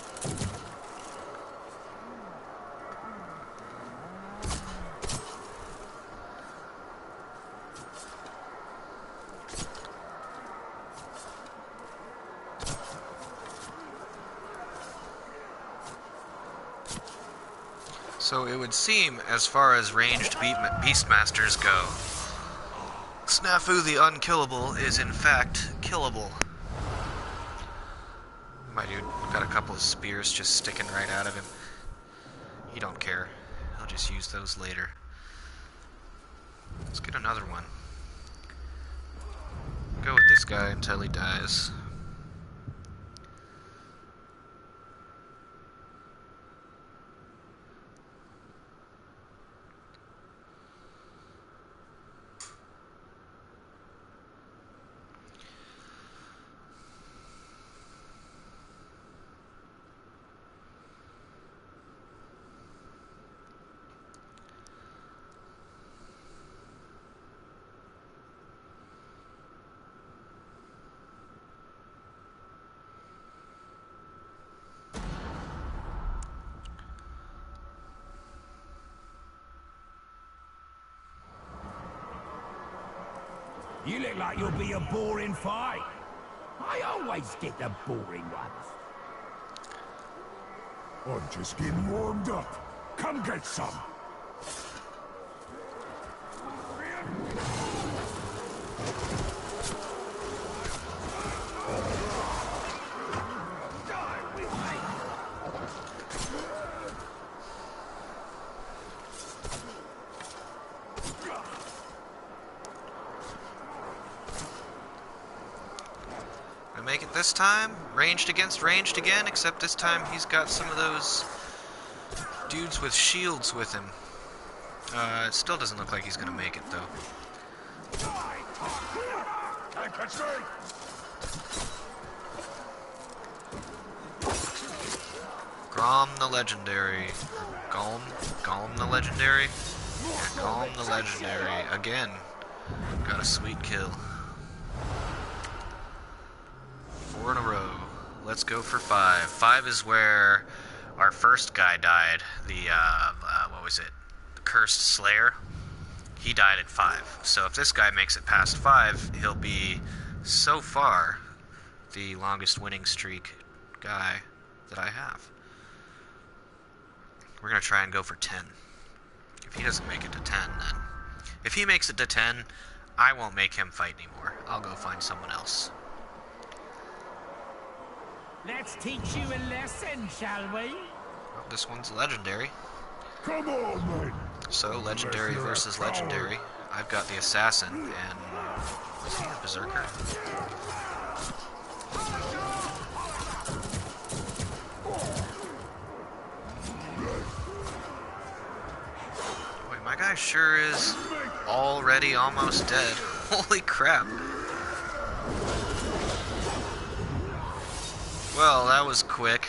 So it would seem, as far as ranged beastmasters go, Snafu the Unkillable is in fact killable. My dude got a couple of spears just sticking right out of him. He don't care. He'll just use those later. Let's get another one. Go with this guy until he dies. You look like you'll be a boring fight. I always get the boring ones. I'm just getting warmed up. Come get some. Make it this time. Ranged against ranged again, except this time he's got some of those dudes with shields with him. It still doesn't look like he's gonna make it, though. Can't catch me. Grom the Legendary. Golem? Golem the Legendary? Yeah, Golem the Legendary. Again. Got a sweet kill. 4 in a row. Let's go for 5. 5 is where our first guy died. The, what was it? The Cursed Slayer. He died at 5. So if this guy makes it past 5, he'll be, so far, the longest winning streak guy that I have. We're going to try and go for 10. If he doesn't make it to 10, then... If he makes it to 10, I won't make him fight anymore. I'll go find someone else. Let's teach you a lesson, shall we? Well, this one's legendary. Come on, mate. So, legendary versus legendary. I've got the assassin, and... Was he a berserker? Boy, my guy sure is already almost dead. Holy crap. Well, that was quick.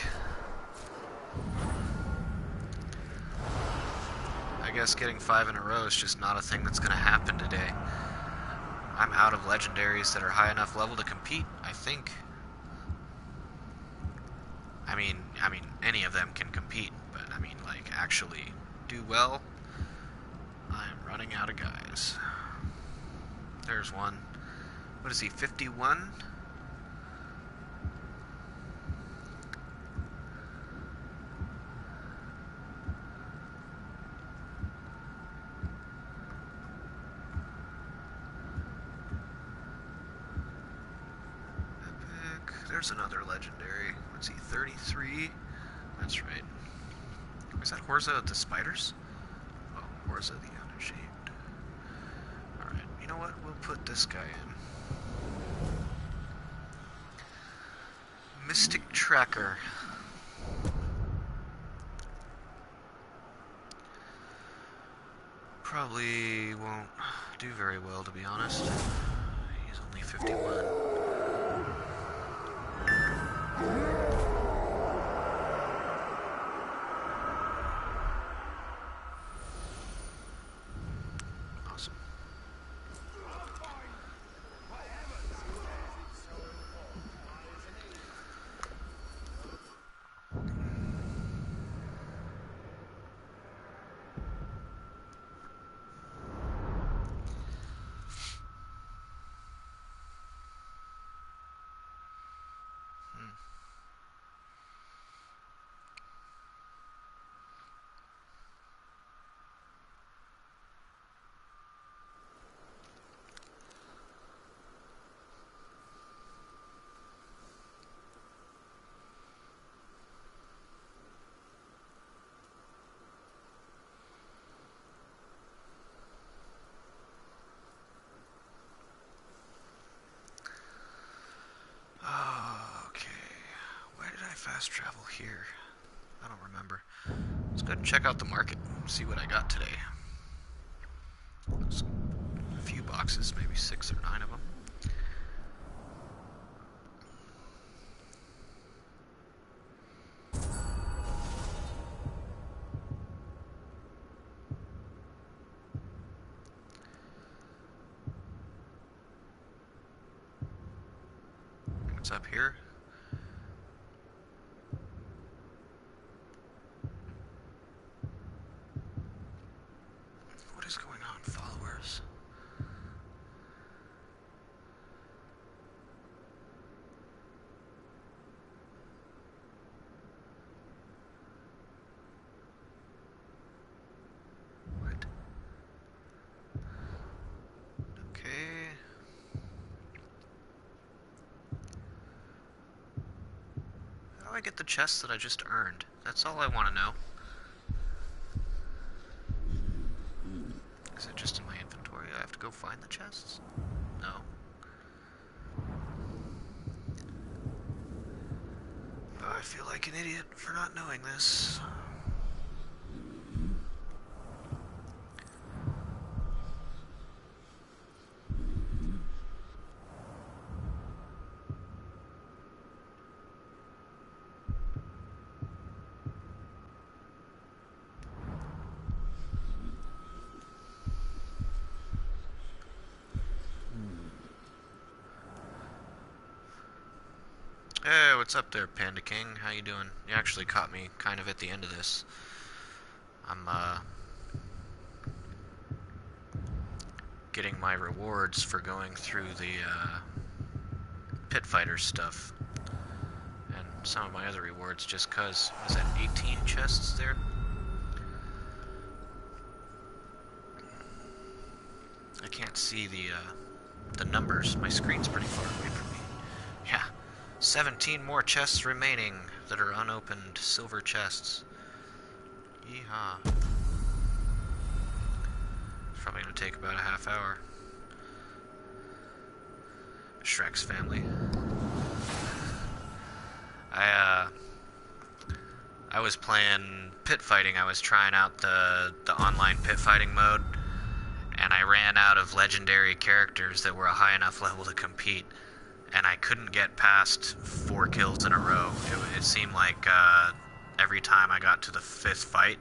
I guess getting 5 in a row is just not a thing that's going to happen today. I'm out of legendaries that are high enough level to compete, I think. I mean, any of them can compete, but I mean, like, actually do well. I'm running out of guys. There's one. What is he, 51? There's another legendary. What's he, 33? That's right. Is that Horza of the Spiders? Oh, Horza the Unshaped. Alright, you know what? We'll put this guy in. Mystic Tracker. Probably won't do very well, to be honest. He's only 51. Awesome. Fast travel here. I don't remember. Let's go ahead and check out the market. See what I got today. There's a few boxes, maybe 6 or 9 of them. What's up here? What is going on, followers? What? Okay. How do I get the chests that I just earned? That's all I want to know. Is it just in my inventory? I have to go find the chests? No. Oh, I feel like an idiot for not knowing this. Yeah, what's up there, Panda King? How you doing? You actually caught me kind of at the end of this. I'm, getting my rewards for going through the, pit fighter stuff. And some of my other rewards just cause, was that 18 chests there? I can't see the numbers. My screen's pretty far away from me. Yeah. 17 more chests remaining that are unopened silver chests. Yeehaw. It's probably going to take about a half hour. Shrek's family. I was playing pit fighting. I was trying out the online pit fighting mode, and I ran out of legendary characters that were a high enough level to compete, and I couldn't get past 4 kills in a row. It seemed like every time I got to the 5th fight,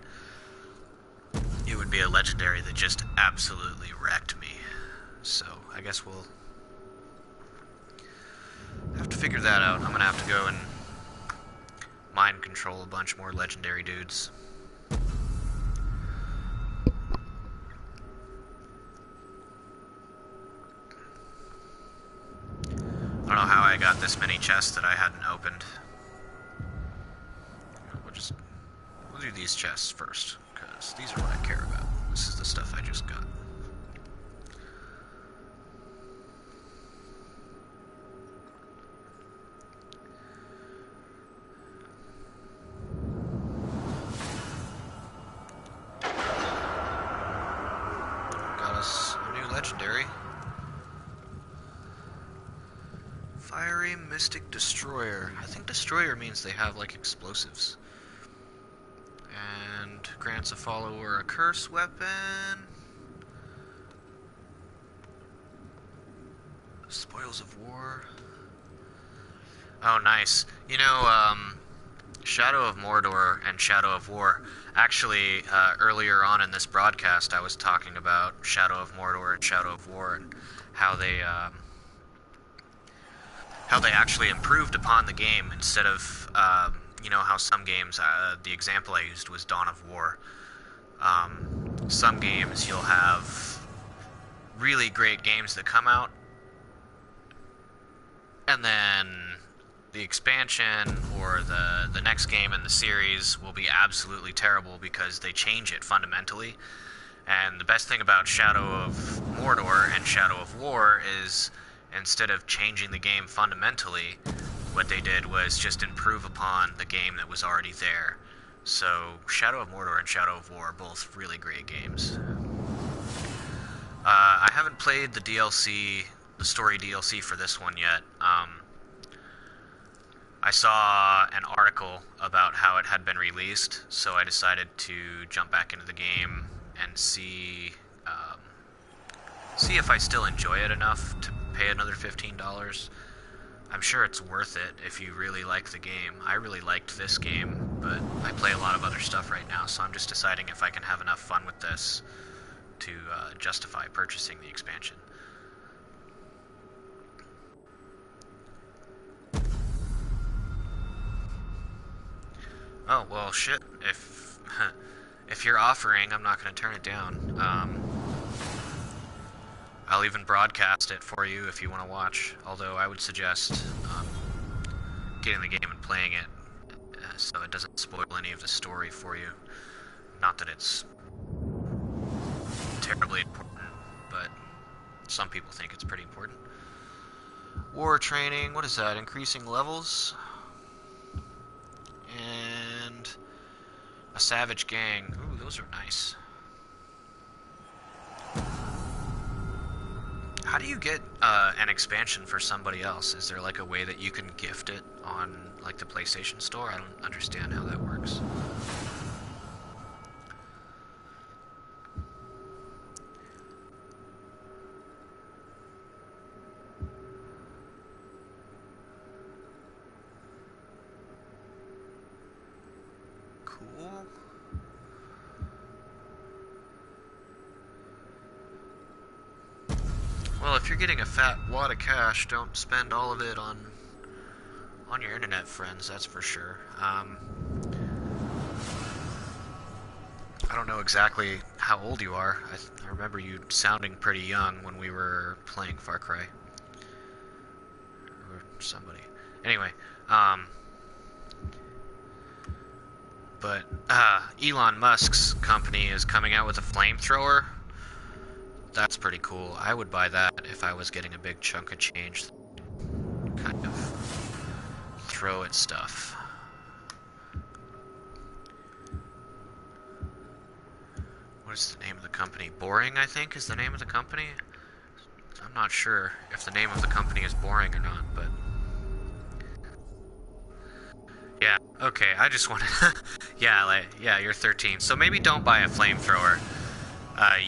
it would be a legendary that just absolutely wrecked me. So I guess we'll have to figure that out. I'm gonna have to go and mind control a bunch more legendary dudes. I don't know how I got this many chests that I hadn't opened. We'll do these chests first, because these are what I care about. This is the stuff I just got. Got us a new legendary. Fiery Mystic Destroyer. I think Destroyer means they have, like, explosives. And grants a follower a curse weapon. Spoils of War. Oh, nice. You know, Shadow of Mordor and Shadow of War. Actually, earlier on in this broadcast, I was talking about Shadow of Mordor and Shadow of War and how they actually improved upon the game instead of, you know, how some games, the example I used was Dawn of War. Some games you'll have really great games that come out, and then the expansion or the next game in the series will be absolutely terrible because they change it fundamentally. And the best thing about Shadow of Mordor and Shadow of War is instead of changing the game fundamentally, what they did was just improve upon the game that was already there. So Shadow of Mordor and Shadow of War are both really great games. I haven't played the DLC, the story DLC for this one yet. I saw an article about how it had been released, so I decided to jump back into the game and see if I still enjoy it enough to pay another $15. I'm sure it's worth it if you really like the game. I really liked this game, but I play a lot of other stuff right now, so I'm just deciding if I can have enough fun with this to justify purchasing the expansion. Oh, well, shit. If you're offering, I'm not going to turn it down. I'll even broadcast it for you if you want to watch, although I would suggest getting the game and playing it so it doesn't spoil any of the story for you. Not that it's terribly important, but some people think it's pretty important. War training, what is that? Increasing levels? And a savage gang. Ooh, those are nice. How do you get an expansion for somebody else? Is there like a way that you can gift it on like the PlayStation Store? I don't understand how that works. Cool. Well, if you're getting a fat wad of cash, don't spend all of it on on your internet friends, that's for sure. I don't know exactly how old you are. I remember you sounding pretty young when we were playing Far Cry. Or somebody. Anyway, but Elon Musk's company is coming out with a flamethrower. That's pretty cool. I would buy that if I was getting a big chunk of change. Kind of throw at stuff. What is the name of the company? Boring, I think, is the name of the company. I'm not sure if the name of the company is Boring or not, but... Yeah, okay, I just want to... yeah, you're 13, so maybe don't buy a flamethrower.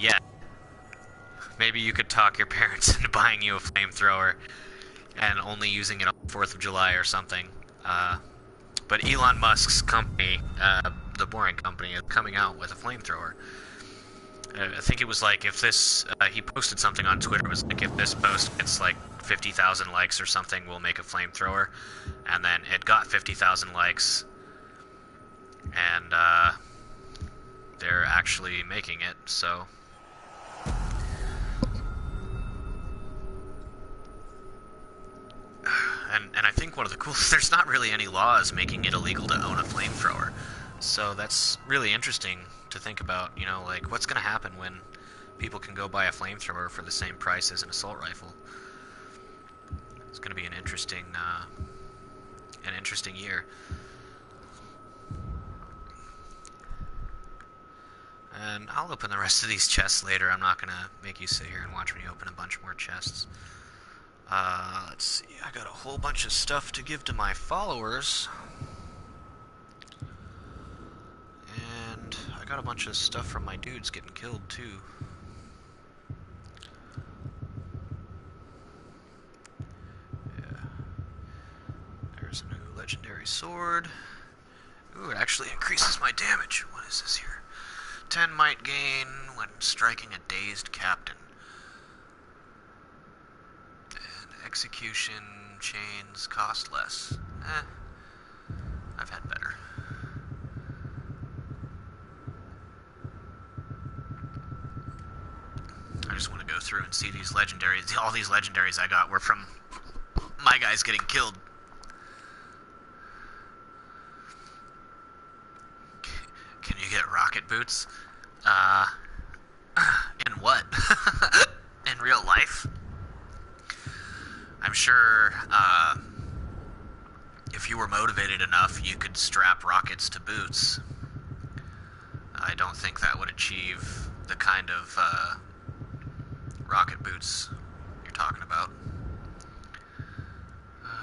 Yet. Maybe you could talk your parents into buying you a flamethrower and only using it on the 4th of July or something. But Elon Musk's company, the Boring Company, is coming out with a flamethrower. I think it was like if this, he posted something on Twitter, it was like if this post gets like 50,000 likes or something, we'll make a flamethrower. And then it got 50,000 likes, and they're actually making it, so... And I think one of the coolest, there's not really any laws making it illegal to own a flamethrower. So that's really interesting to think about, you know, like, what's going to happen when people can go buy a flamethrower for the same price as an assault rifle? It's going to be an interesting year. And I'll open the rest of these chests later. I'm not going to make you sit here and watch me open a bunch more chests. Let's see. I got a whole bunch of stuff to give to my followers. And I got a bunch of stuff from my dudes getting killed, too. Yeah. There's a new legendary sword. Ooh, it actually increases my damage. What is this here? 10 might gain when striking a dazed captain. Execution chains cost less. I've had better. I just want to go through and see these legendaries. All these legendaries I got were from my guys getting killed. Can you get rocket boots? In what? In real life? I'm sure if you were motivated enough, you could strap rockets to boots. I don't think that would achieve the kind of rocket boots you're talking about.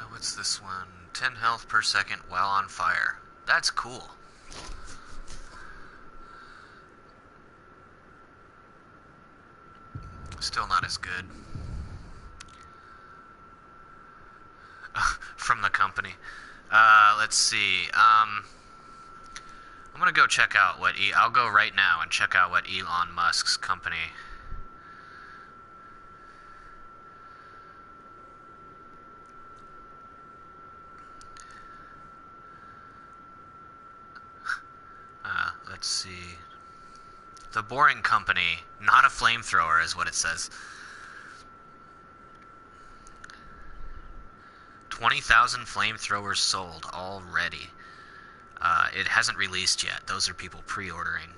What's this one? 10 health per second while on fire. That's cool. Still not as good. From the company. Let's see. I'm gonna go check out what I'll go right now and check out what Elon Musk's company. Let's see. The Boring Company, not a flamethrower, is what it says. 20,000 flamethrowers sold already. It hasn't released yet. Those are people pre-ordering.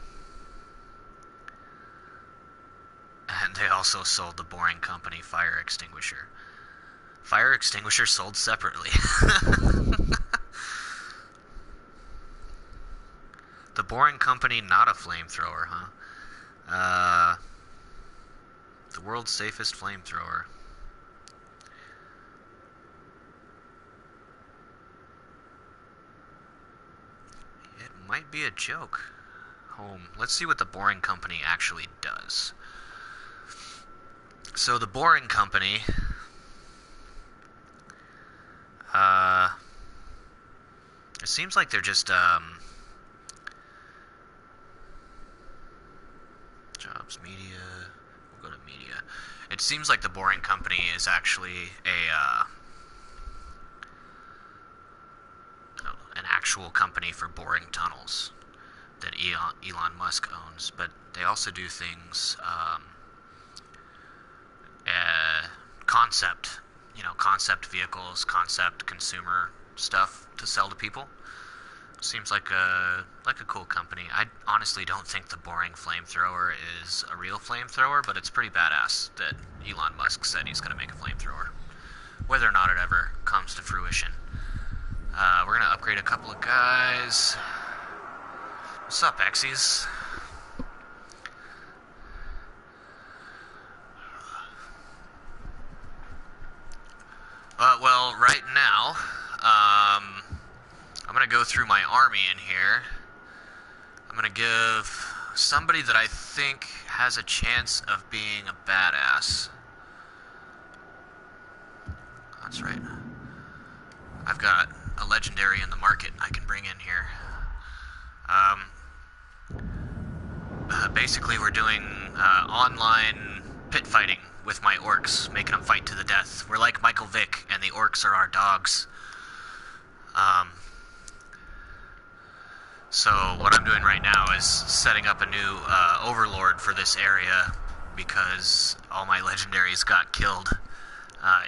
And they also sold the Boring Company fire extinguisher. Fire extinguisher sold separately. The Boring Company, not a flamethrower, huh? The world's safest flamethrower. It might be a joke. Home. Let's see what the Boring Company actually does. So the Boring Company, it seems like they're just, jobs, media, we'll go to media. It seems like the Boring Company is actually a, actual company for boring tunnels that Elon Musk owns, but they also do things, concept vehicles, concept consumer stuff to sell to people. Seems like a cool company. I honestly don't think the boring flamethrower is a real flamethrower, but it's pretty badass that Elon Musk said he's going to make a flamethrower. Whether or not it ever comes to fruition. We're going to upgrade a couple of guys. What's up, Exies? Well, right now, I'm going to go through my army in here. I'm going to give somebody that I think has a chance of being a badass. That's right. I've got a legendary in the market I can bring in here. Basically, we're doing online pit fighting with my orcs, making them fight to the death. We're like Michael Vick, and the orcs are our dogs. So what I'm doing right now is setting up a new overlord for this area because all my legendaries got killed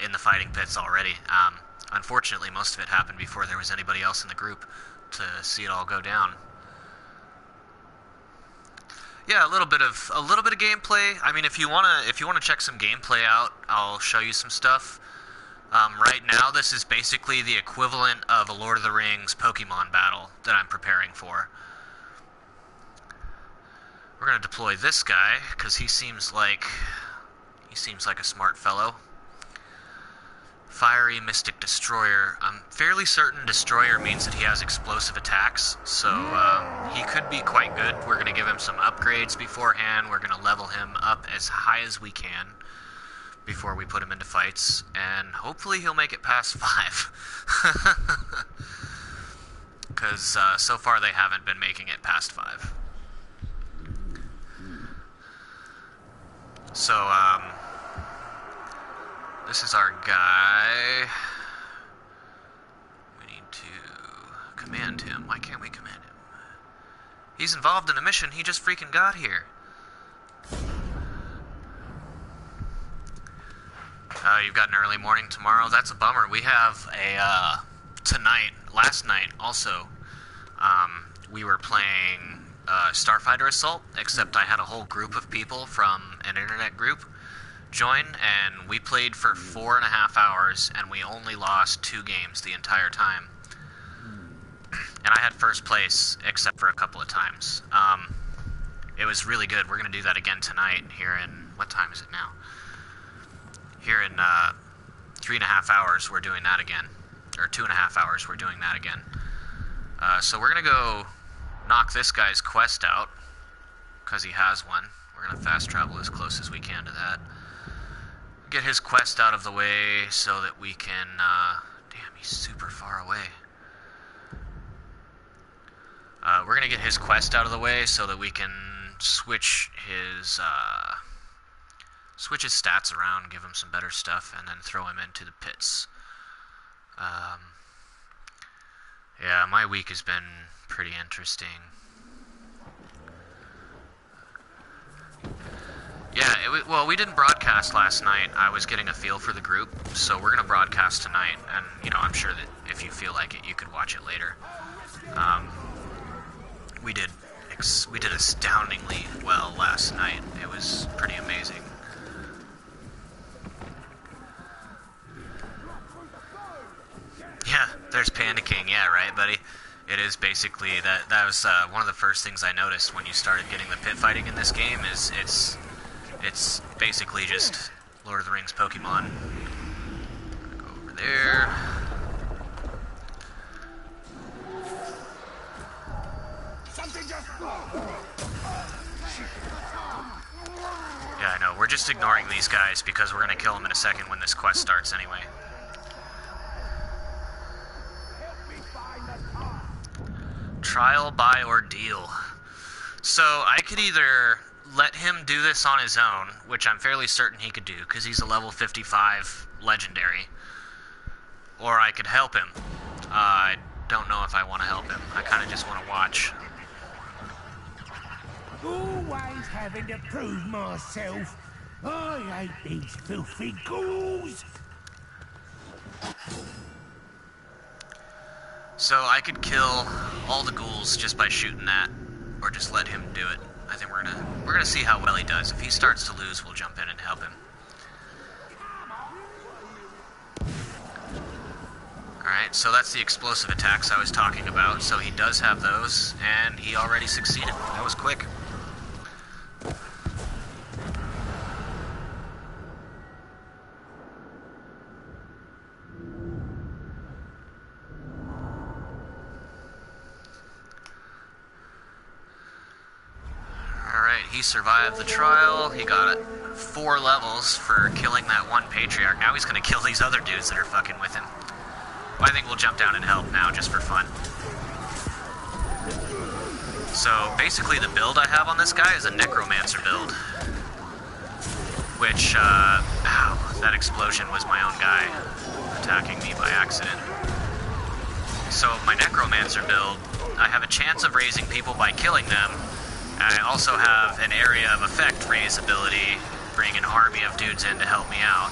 in the fighting pits already. Unfortunately, most of it happened before there was anybody else in the group to see it all go down. Yeah, a little bit of gameplay. I mean, if you wanna check some gameplay out, I'll show you some stuff. Right now, this is basically the equivalent of a Lord of the Rings Pokemon battle that I'm preparing for. We're gonna deploy this guy because he seems like a smart fellow. Fiery Mystic Destroyer. I'm fairly certain Destroyer means that he has explosive attacks, so he could be quite good. We're going to give him some upgrades beforehand. We're going to level him up as high as we can before we put him into fights, and hopefully he'll make it past 5. Because so far they haven't been making it past 5. So, this is our guy. We need to command him. Why can't we command him? He's involved in a mission. He just freaking got here. You've got an early morning tomorrow. That's a bummer. We have a, last night also, we were playing Starfighter Assault, except I had a whole group of people from an internet group join, and we played for 4.5 hours, and we only lost 2 games the entire time. And I had first place, except for a couple of times. It was really good. We're going to do that again tonight here in... What time is it now? Here in 3.5 hours, we're doing that again. Or 2.5 hours, we're doing that again. So we're going to go knock this guy's quest out, because he has one. We're going to fast travel as close as we can to that. Get his quest out of the way so that we can... damn, he's super far away. We're going to get his quest out of the way so that we can switch his stats around, give him some better stuff, and then throw him into the pits. Yeah, my week has been pretty interesting. Yeah, well, we didn't broadcast last night. I was getting a feel for the group, so we're going to broadcast tonight, and, you know, I'm sure that if you feel like it, you could watch it later. We did astoundingly well last night. It was pretty amazing. Yeah, there's panicking. Yeah, right, buddy? It is basically, that was one of the first things I noticed when you started getting the pit fighting in this game, is it's basically just Lord of the Rings Pokemon. Go over there. Yeah, I know. We're just ignoring these guys because we're going to kill them in a second when this quest starts anyway. Trial by ordeal. So I could either let him do this on his own, which I'm fairly certain he could do because he's a level 55 legendary, or I could help him. don't know if I want to help him. I kind of just want to watch. Always having to prove myself. I hate these filthy ghouls. So I could kill all the ghouls just by shooting that, or just let him do it. I think we're gonna see how well he does. If he starts to lose, we'll jump in and help him. Alright, so that's the explosive attacks I was talking about. So he does have those, and he already succeeded. That was quick. Alright, he survived the trial. He got 4 levels for killing that one patriarch. Now he's gonna kill these other dudes that are fucking with him. Well, I think we'll jump down and help now, just for fun. So, basically the build I have on this guy is a necromancer build. Which, ow, that explosion was my own guy attacking me by accident. So, my necromancer build, I have a chance of raising people by killing them. I also have an area of effect raise ability, bring an army of dudes in to help me out.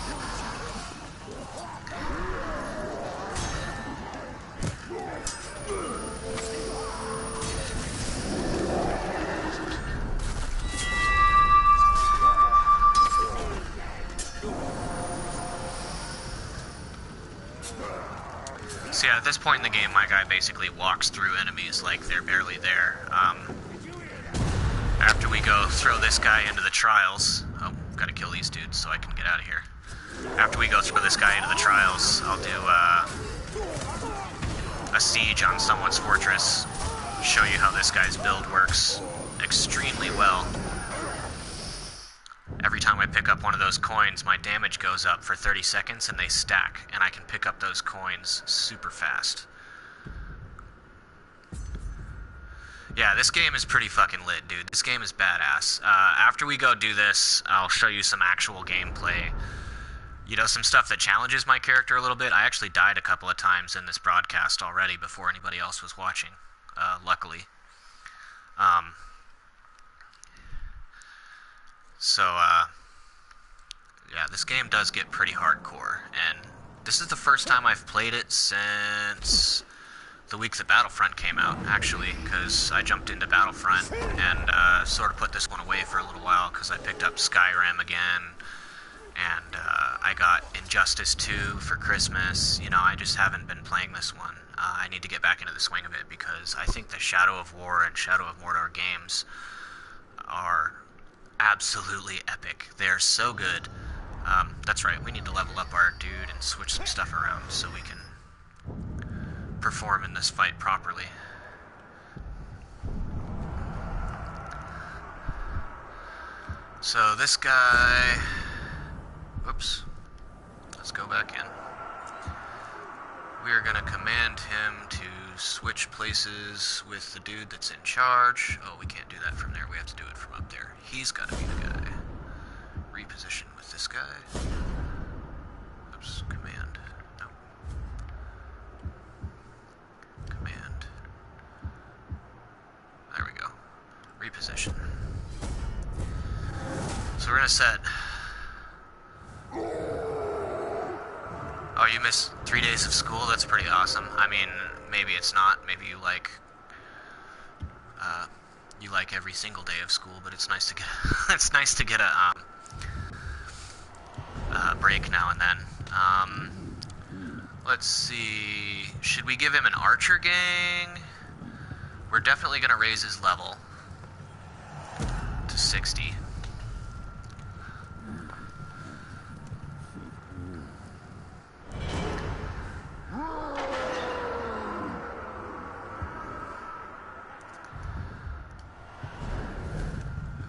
So yeah, at this point in the game, my guy basically walks through enemies like they're barely there. After we go throw this guy into the trials... Oh, gotta kill these dudes so I can get out of here. After we go throw this guy into the trials, I'll do a siege on someone's fortress. Show you how this guy's build works extremely well. Every time I pick up one of those coins, my damage goes up for 30 seconds and they stack, and I can pick up those coins super fast. Yeah, this game is pretty fucking lit, dude. This game is badass. After we go do this, I'll show you some actual gameplay. You know, some stuff that challenges my character a little bit. I actually died a couple of times in this broadcast already before anybody else was watching, luckily. Yeah, this game does get pretty hardcore, and this is the first time I've played it since the week that Battlefront came out, actually, because I jumped into Battlefront and sort of put this one away for a little while because I picked up Skyrim again, and I got Injustice 2 for Christmas. You know, I just haven't been playing this one. I need to get back into the swing of it because I think the Shadow of War and Shadow of Mordor games are absolutely epic. They're so good. That's right, we need to level up our dude and switch some stuff around so we can perform in this fight properly. So this guy... Whoops. Let's go back in. We are going to command him to switch places with the dude that's in charge. Oh, we can't do that from there. We have to do it from up there. He's got to be the guy. Reposition with this guy. Oops, command. No. Command. There we go. Reposition. So we're going to set... Oh, you missed 3 days of school? That's pretty awesome. I mean, maybe it's not. Maybe you like every single day of school, but it's nice to get it's nice to get a break now and then. Let's see. Should we give him an archer gang? We're definitely going to raise his level to 60.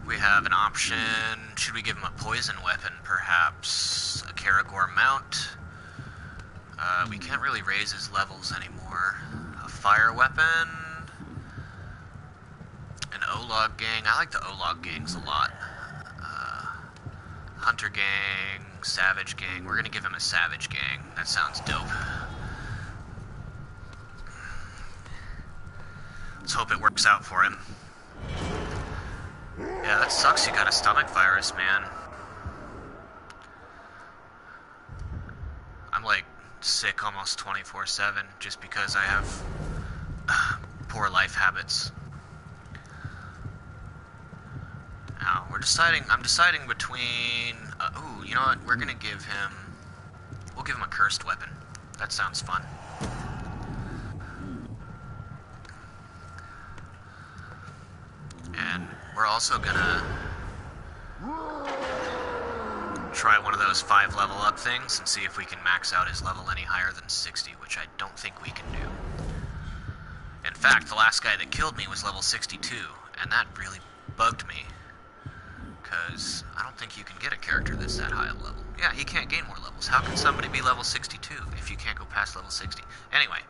We have an option. Should we give him a poison weapon, perhaps? A Karagor mount? We can't really raise his levels anymore. A fire weapon? An O-Log gang? I like the O-Log gangs a lot. Hunter gang, Savage gang. We're gonna give him a Savage gang. That sounds dope. Let's hope it works out for him. Yeah, that sucks you got a stomach virus, man. I'm like sick almost 24/7 just because I have poor life habits. Now, I'm deciding between, ooh, you know what, we'll give him a cursed weapon. That sounds fun. And we're also gonna try one of those 5 level up things and see if we can max out his level any higher than 60, which I don't think we can do. In fact, the last guy that killed me was level 62, and that really bugged me, because I don't think you can get a character that's that high a level. Yeah, he can't gain more levels. How can somebody be level 62 if you can't go past level 60? Anyway,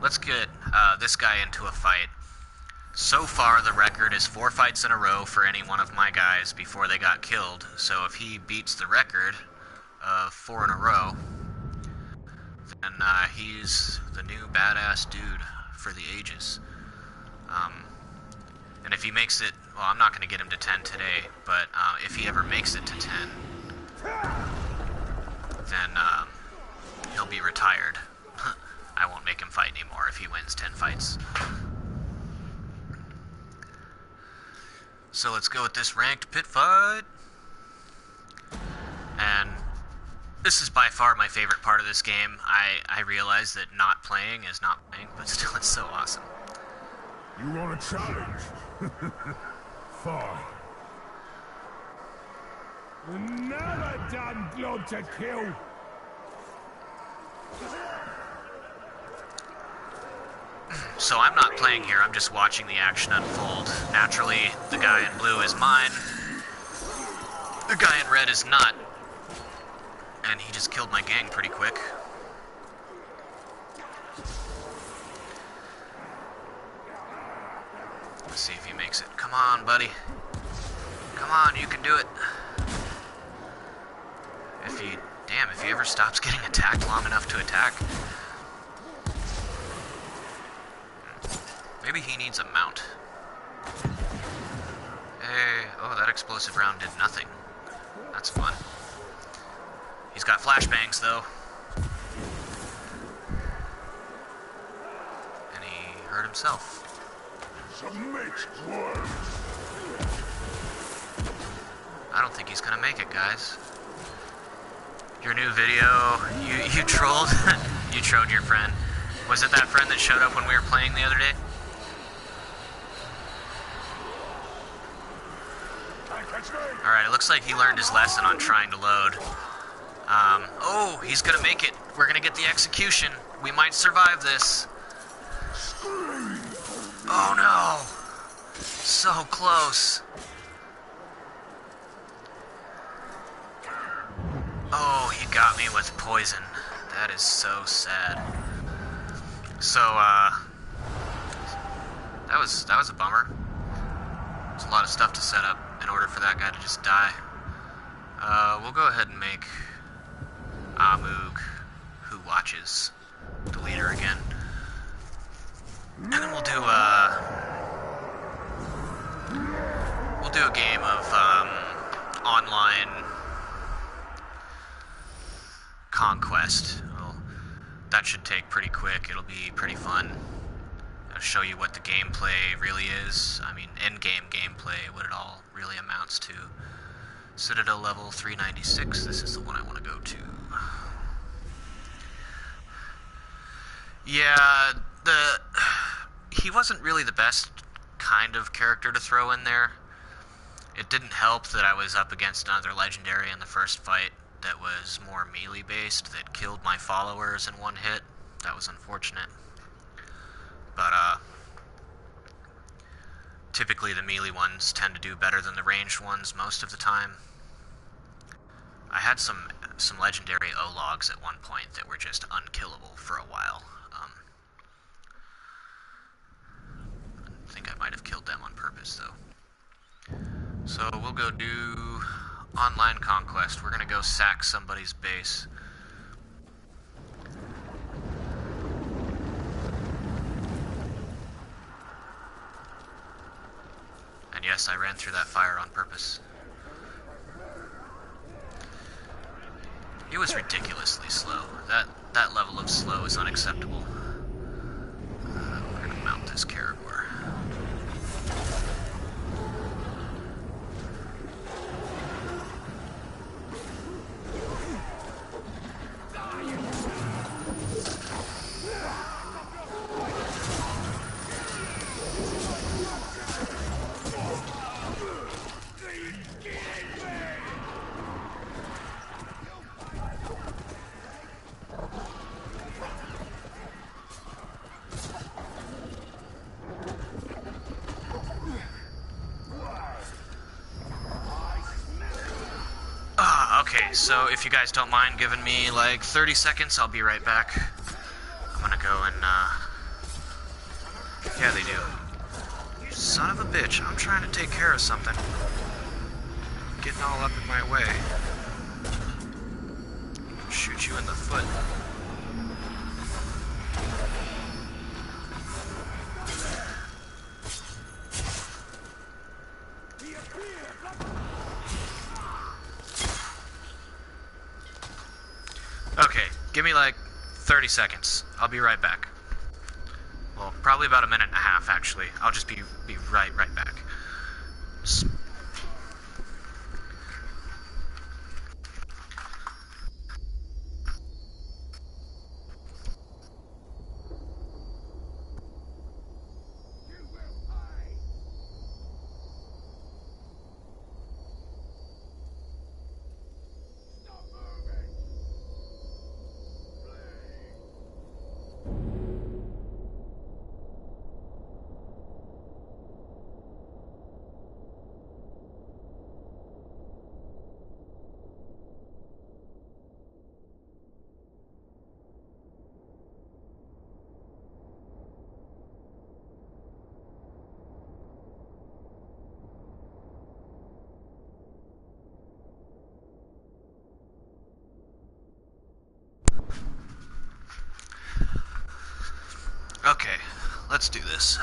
let's get this guy into a fight. So far, the record is 4 fights in a row for any one of my guys before they got killed. So if he beats the record of 4 in a row, then he's the new badass dude for the ages. And if he makes it, well, I'm not going to get him to 10 today, but if he ever makes it to 10, then he'll be retired. I won't make him fight anymore if he wins 10 fights. So let's go with this ranked pit fight. And this is by far my favorite part of this game. I realize that not playing is not playing, but still it's so awesome. You want a challenge? Fine. Another damn blood to kill. So I'm not playing here, I'm just watching the action unfold. Naturally, the guy in blue is mine. The guy in red is not. And he just killed my gang pretty quick. Let's see if he makes it. Come on, buddy. Come on, you can do it. If he ever stops getting attacked long enough to attack. Maybe he needs a mount. Hey, oh, that explosive round did nothing. That's fun. He's got flashbangs, though. And he hurt himself. I don't think he's gonna make it, guys. Your new video, you trolled? You trolled your friend. Was it that friend that showed up when we were playing the other day? Alright, it looks like he learned his lesson on trying to load. Oh, he's gonna make it. We're gonna get the execution. We might survive this. Oh no! So close. Oh, he got me with poison. That is so sad. So, that was a bummer. There's a lot of stuff to set up in order for that guy to just die. We'll go ahead and make Amug, who watches, the leader again. And then we'll do a game of online conquest. Well, that should take pretty quick. It'll be pretty fun. I'll show you what the gameplay really is. I mean, in-game gameplay, what it all really amounts to. Citadel level 396. This is the one I want to go to. Yeah, he wasn't really the best kind of character to throw in there. It didn't help that I was up against another legendary in the first fight that was more melee based, that killed my followers in one hit. That was unfortunate. But typically the melee ones tend to do better than the ranged ones most of the time. I had some legendary O-logs at one point that were just unkillable for a while. I think I might have killed them on purpose, though. So we'll go do online conquest. We're gonna go sack somebody's base. yes, I ran through that fire on purpose. It was ridiculously slow. That level of slow is unacceptable. We're gonna mount this Caragor. Okay, so if you guys don't mind giving me like 30 seconds, I'll be right back. I'm gonna go and, yeah, they do. You son of a bitch, I'm trying to take care of something. Getting all up in my way. Shoot you in the foot. Okay, give me like 30 seconds. I'll be right back. Well, probably about a minute and a half, actually. I'll just be right back. Okay, let's do this.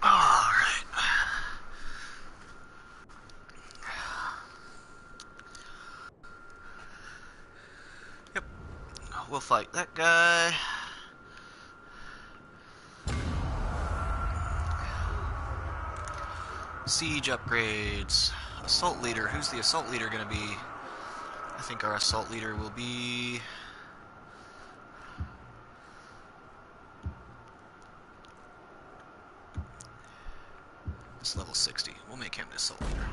Alright. Yep. We'll fight that guy. Siege upgrades. Assault leader. Who's the assault leader gonna be? I think our assault leader will be... It's level 60. We'll make him the assault leader.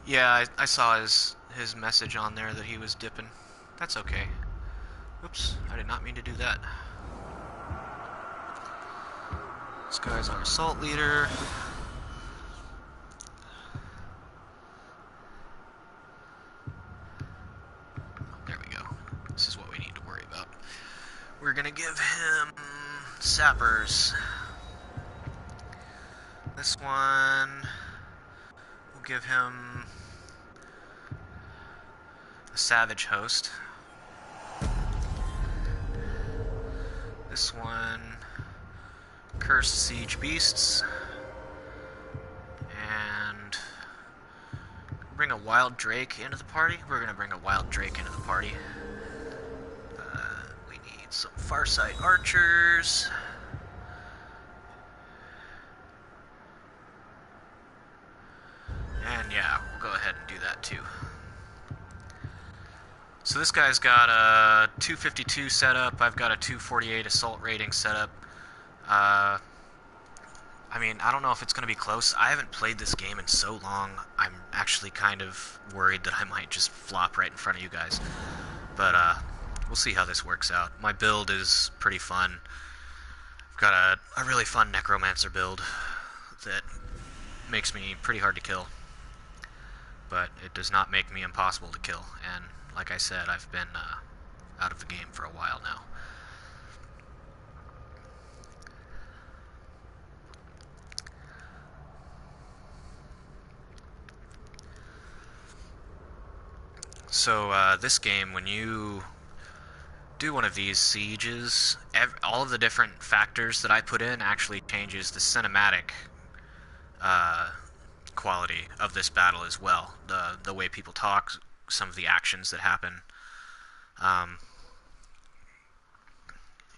Yeah, I saw his message on there that he was dipping. That's okay. Oops, I did not mean to do that. This guy's our assault leader. There we go. This is what we need to worry about. We're gonna give him sappers. This one, we'll give him a savage host. This one, cursed siege beasts. And bring a wild drake into the party. We're gonna bring a wild drake into the party. We need some farsight archers. And yeah, we'll go ahead and do that too. So this guy's got a 252 setup. I've got a 248 assault rating setup. I mean, I don't know if it's going to be close. I haven't played this game in so long. I'm actually kind of worried that I might just flop right in front of you guys. But we'll see how this works out. My build is pretty fun. I've got a really fun necromancer build that makes me pretty hard to kill. But it does not make me impossible to kill. And like I said, I've been out of the game for a while now. So this game, when you do one of these sieges, all of the different factors that I put in actually changes the cinematic quality of this battle as well. The way people talk, some of the actions that happen.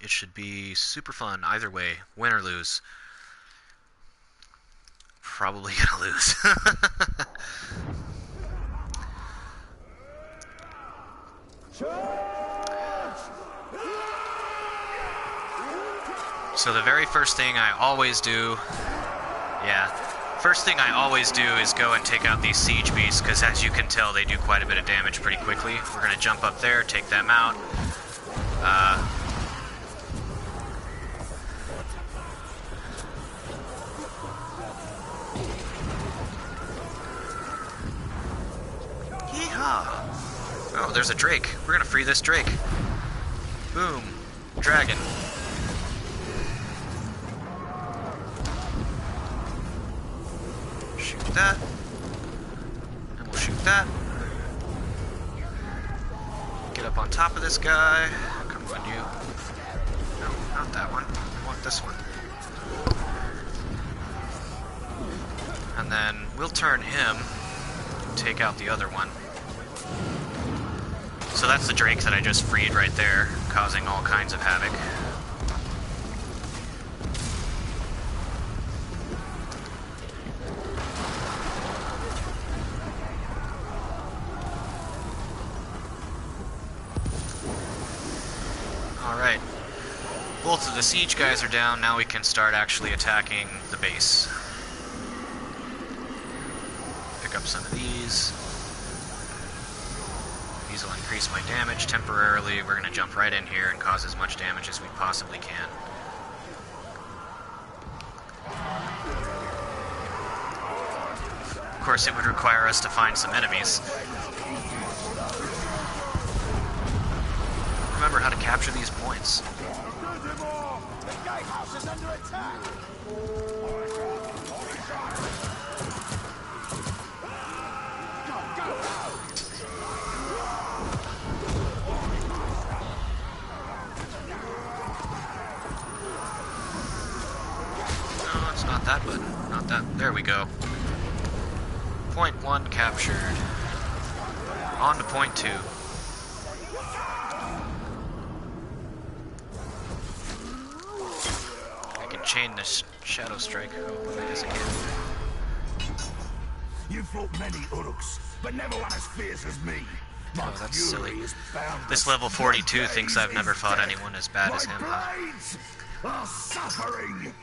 It should be super fun either way, win or lose. Probably gonna lose. So the very first thing I always do, first thing I always do is go and take out these siege beasts, because as you can tell, they do quite a bit of damage pretty quickly. We're gonna jump up there, take them out. Yeehaw! Oh, there's a drake. We're gonna free this drake. Boom. Dragon. Shoot that. And we'll shoot that. Get up on top of this guy. Come on, you. No, not that one. I want this one. And then we'll turn him, take out the other one. So that's the drake that I just freed right there, causing all kinds of havoc. Alright. Both of the siege guys are down, now we can start actually attacking the base. Pick up some of these. These will increase my damage temporarily. We're going to jump right in here and cause as much damage as we possibly can. Of course, it would require us to find some enemies. Remember how to capture these points. The gatehouse is under attack! No, it's not that button. Not that. There we go. Point 1 captured. On to point 2. Chain this shadow strike. Oh, that is again. You fought many Uruks, but never one as fierce as me. Oh, that's silly. This level 42 thinks I've never fought anyone as bad as him. Blades are suffering.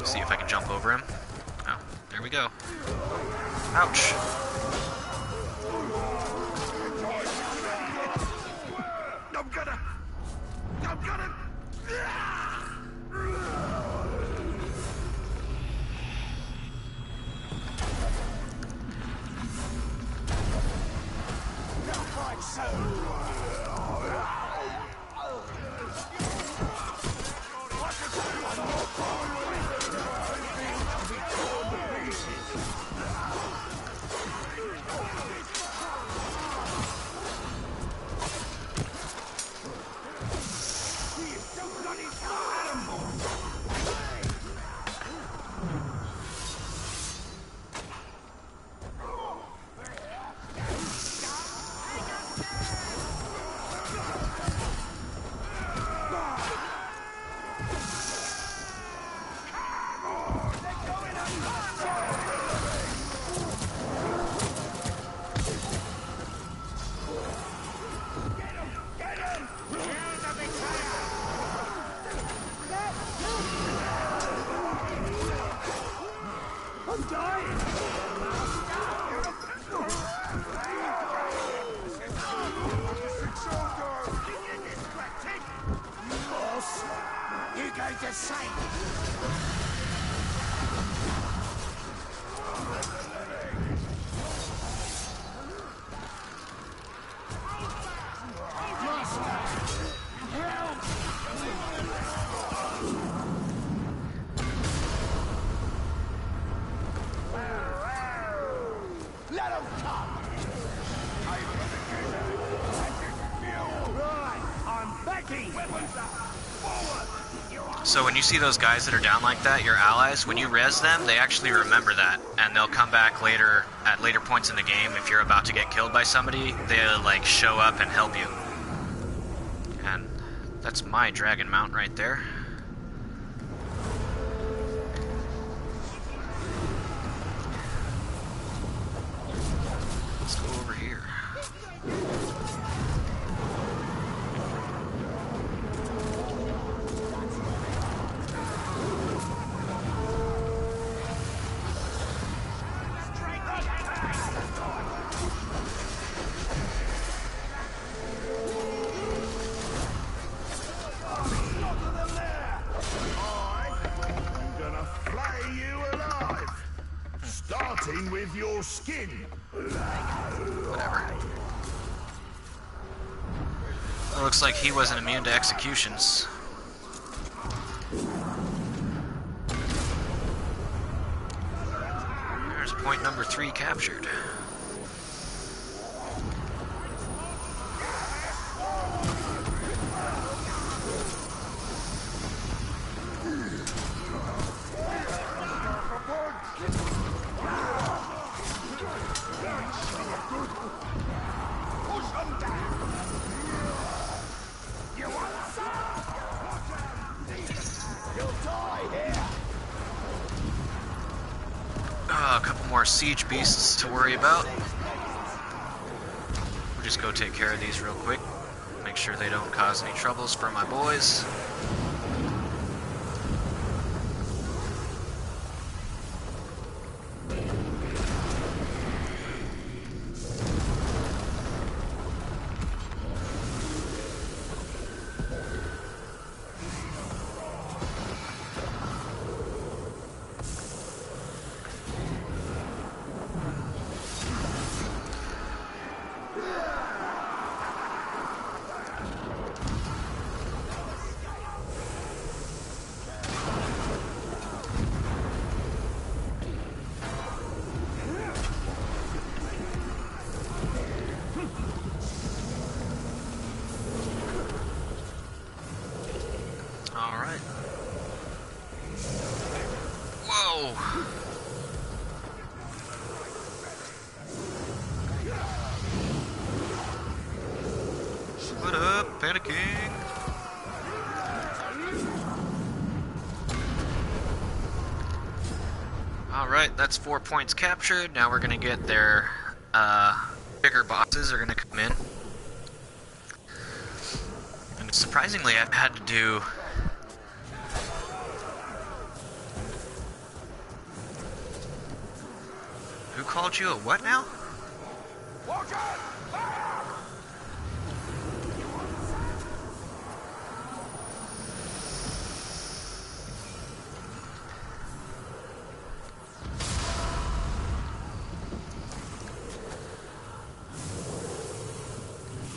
See if I can jump over him. Oh, there we go. Ouch. I'm gonna. Right, I'm backing. So when you see those guys that are down like that, your allies, when you res them, they actually remember that, and they'll come back later at later points in the game. If you're about to get killed by somebody, they'll like show up and help you. And that's my dragon mount right there. Let's go over here. I'm gonna flay you alive, starting with your skin. Whatever. It looks like he wasn't immune to executions. There's point number 3 captured. A couple more siege beasts to worry about. We'll just go take care of these real quick. Make sure they don't cause any troubles for my boys. Alright. Whoa! What up, panicking? Alright, that's 4 points captured. Now we're gonna get their bigger bosses are gonna come in. And surprisingly, I've had to do Who called you a what now? Watch out!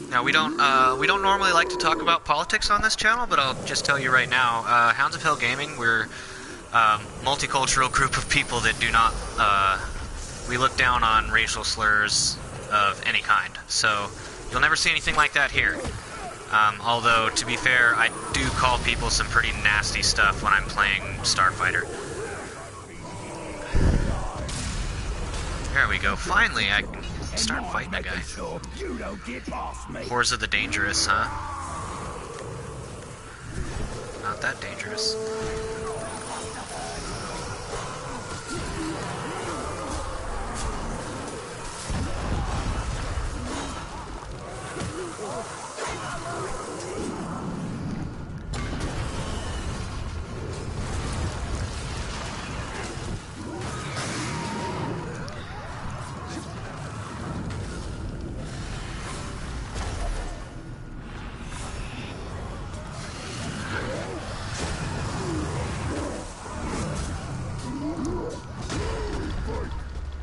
Now we don't normally like to talk about politics on this channel, but I'll just tell you right now, Hounds of Hell Gaming, we're multicultural group of people that do not we look down on racial slurs of any kind. So you'll never see anything like that here. Although to be fair, I do call people some pretty nasty stuff when I'm playing Starfighter. There we go. Finally, I can start fighting a guy. Sure you don't get past me. Hordes of the Dangerous, huh? Not that dangerous.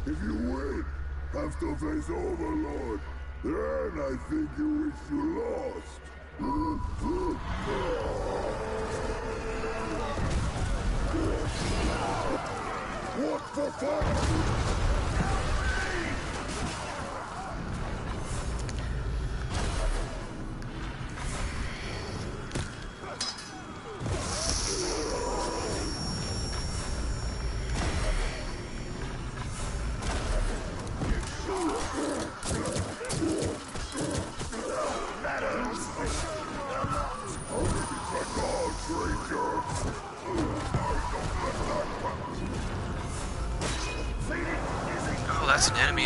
If you win, have to face Overlord. Then I think you wish you lost. What for fun?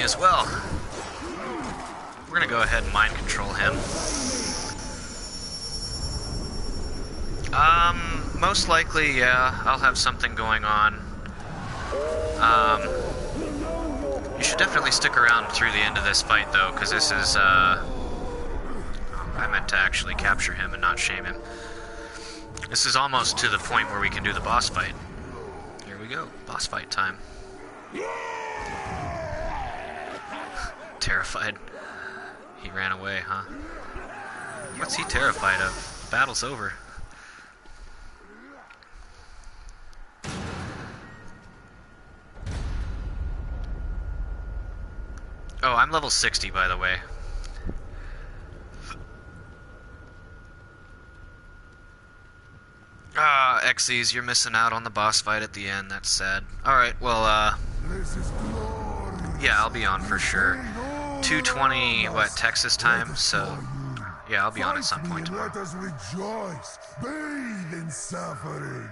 as well. We're gonna go ahead and mind control him. Most likely, yeah, I'll have something going on. You should definitely stick around through the end of this fight, though, because this is, I meant to actually capture him and not shame him. This is almost to the point where we can do the boss fight. Here we go, boss fight time. Terrified. He ran away, huh? What's he terrified of? The battle's over. Oh, I'm level 60, by the way. Ah, Xyz, you're missing out on the boss fight at the end. That's sad. Alright, well, yeah, I'll be on for sure. 2:20, what, Texas time? So, yeah, I'll be on at some point tomorrow. Let us rejoice, bathe in suffering.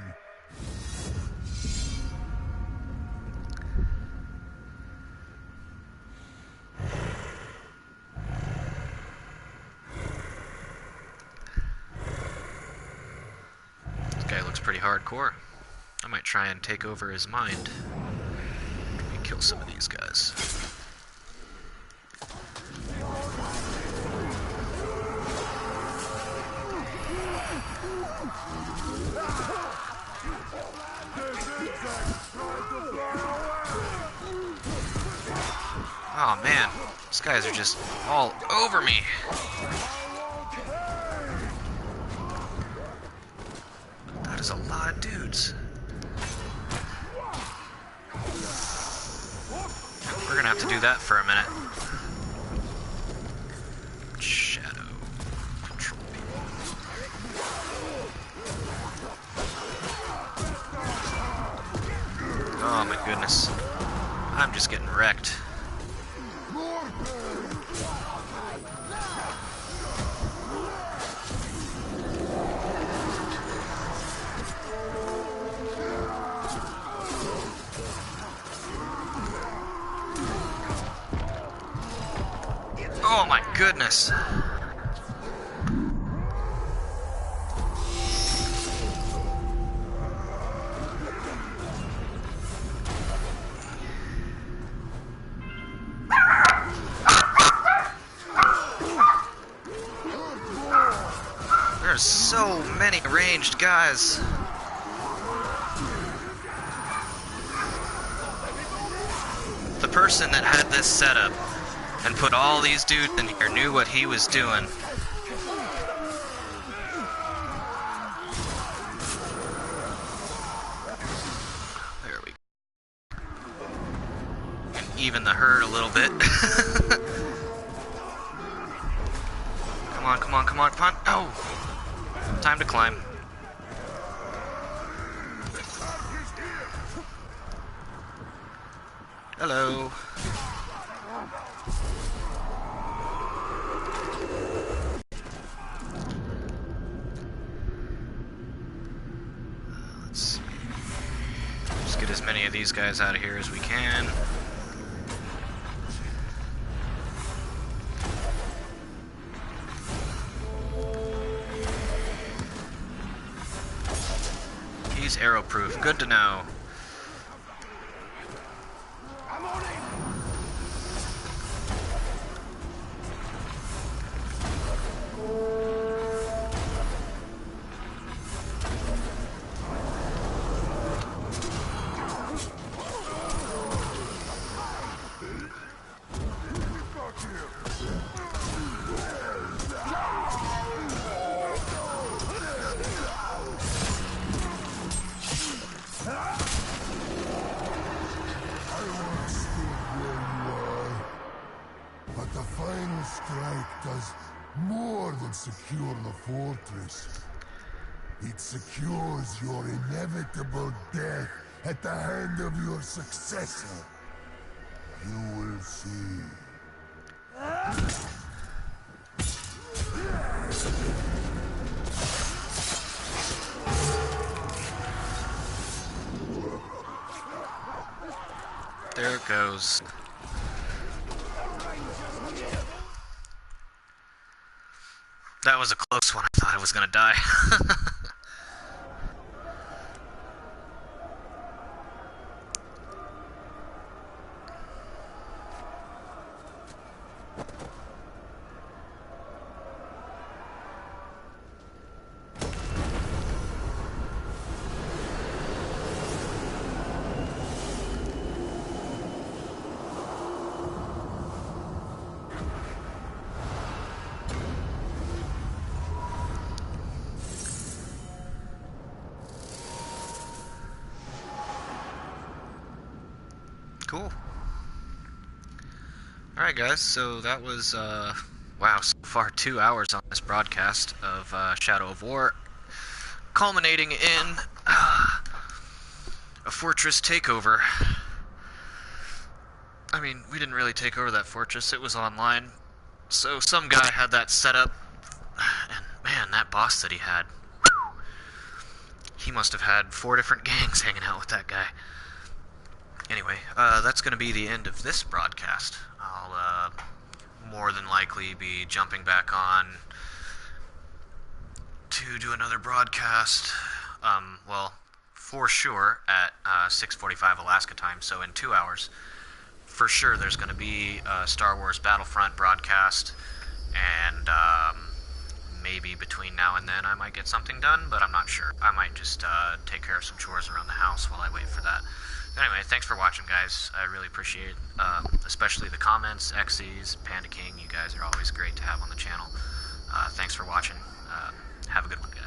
This guy looks pretty hardcore. I might try and take over his mind. Let me kill some of these guys. Oh man, these guys are just all over me. That is a lot of dudes. We're gonna have to do that for a minute. Shadow control people. Oh my goodness. I'm just getting wrecked. Oh my goodness. There's so many ranged guys. The person that had this setup and put all these dudes in here knew what he was doing. There we go. And even the herd a little bit. Come on, come on, come on, come on. Oh! Time to climb. Hello. Let's see. Just get as many of these guys out of here as we can. He's arrow-proof. Good to know. But the final strike does more than secure the fortress. It secures your inevitable death at the hand of your successor. You will see. There it goes. That was a close one. I thought I was gonna die. Cool. Alright guys, so that was, wow, so far 2 hours on this broadcast of Shadow of War, culminating in a fortress takeover. I mean, we didn't really take over that fortress, it was online, so some guy had that set up, and man, that boss that he had, he must have had 4 different gangs hanging out with that guy. Anyway, that's going to be the end of this broadcast. I'll more than likely be jumping back on to do another broadcast, well, for sure, at 6:45 Alaska time, so in 2 hours. For sure there's going to be a Star Wars Battlefront broadcast, and maybe between now and then I might get something done, but I'm not sure. I might just take care of some chores around the house while I wait for that. Anyway, thanks for watching, guys. I really appreciate especially the comments, Xyz, Panda King. You guys are always great to have on the channel. Thanks for watching. Have a good one, guys.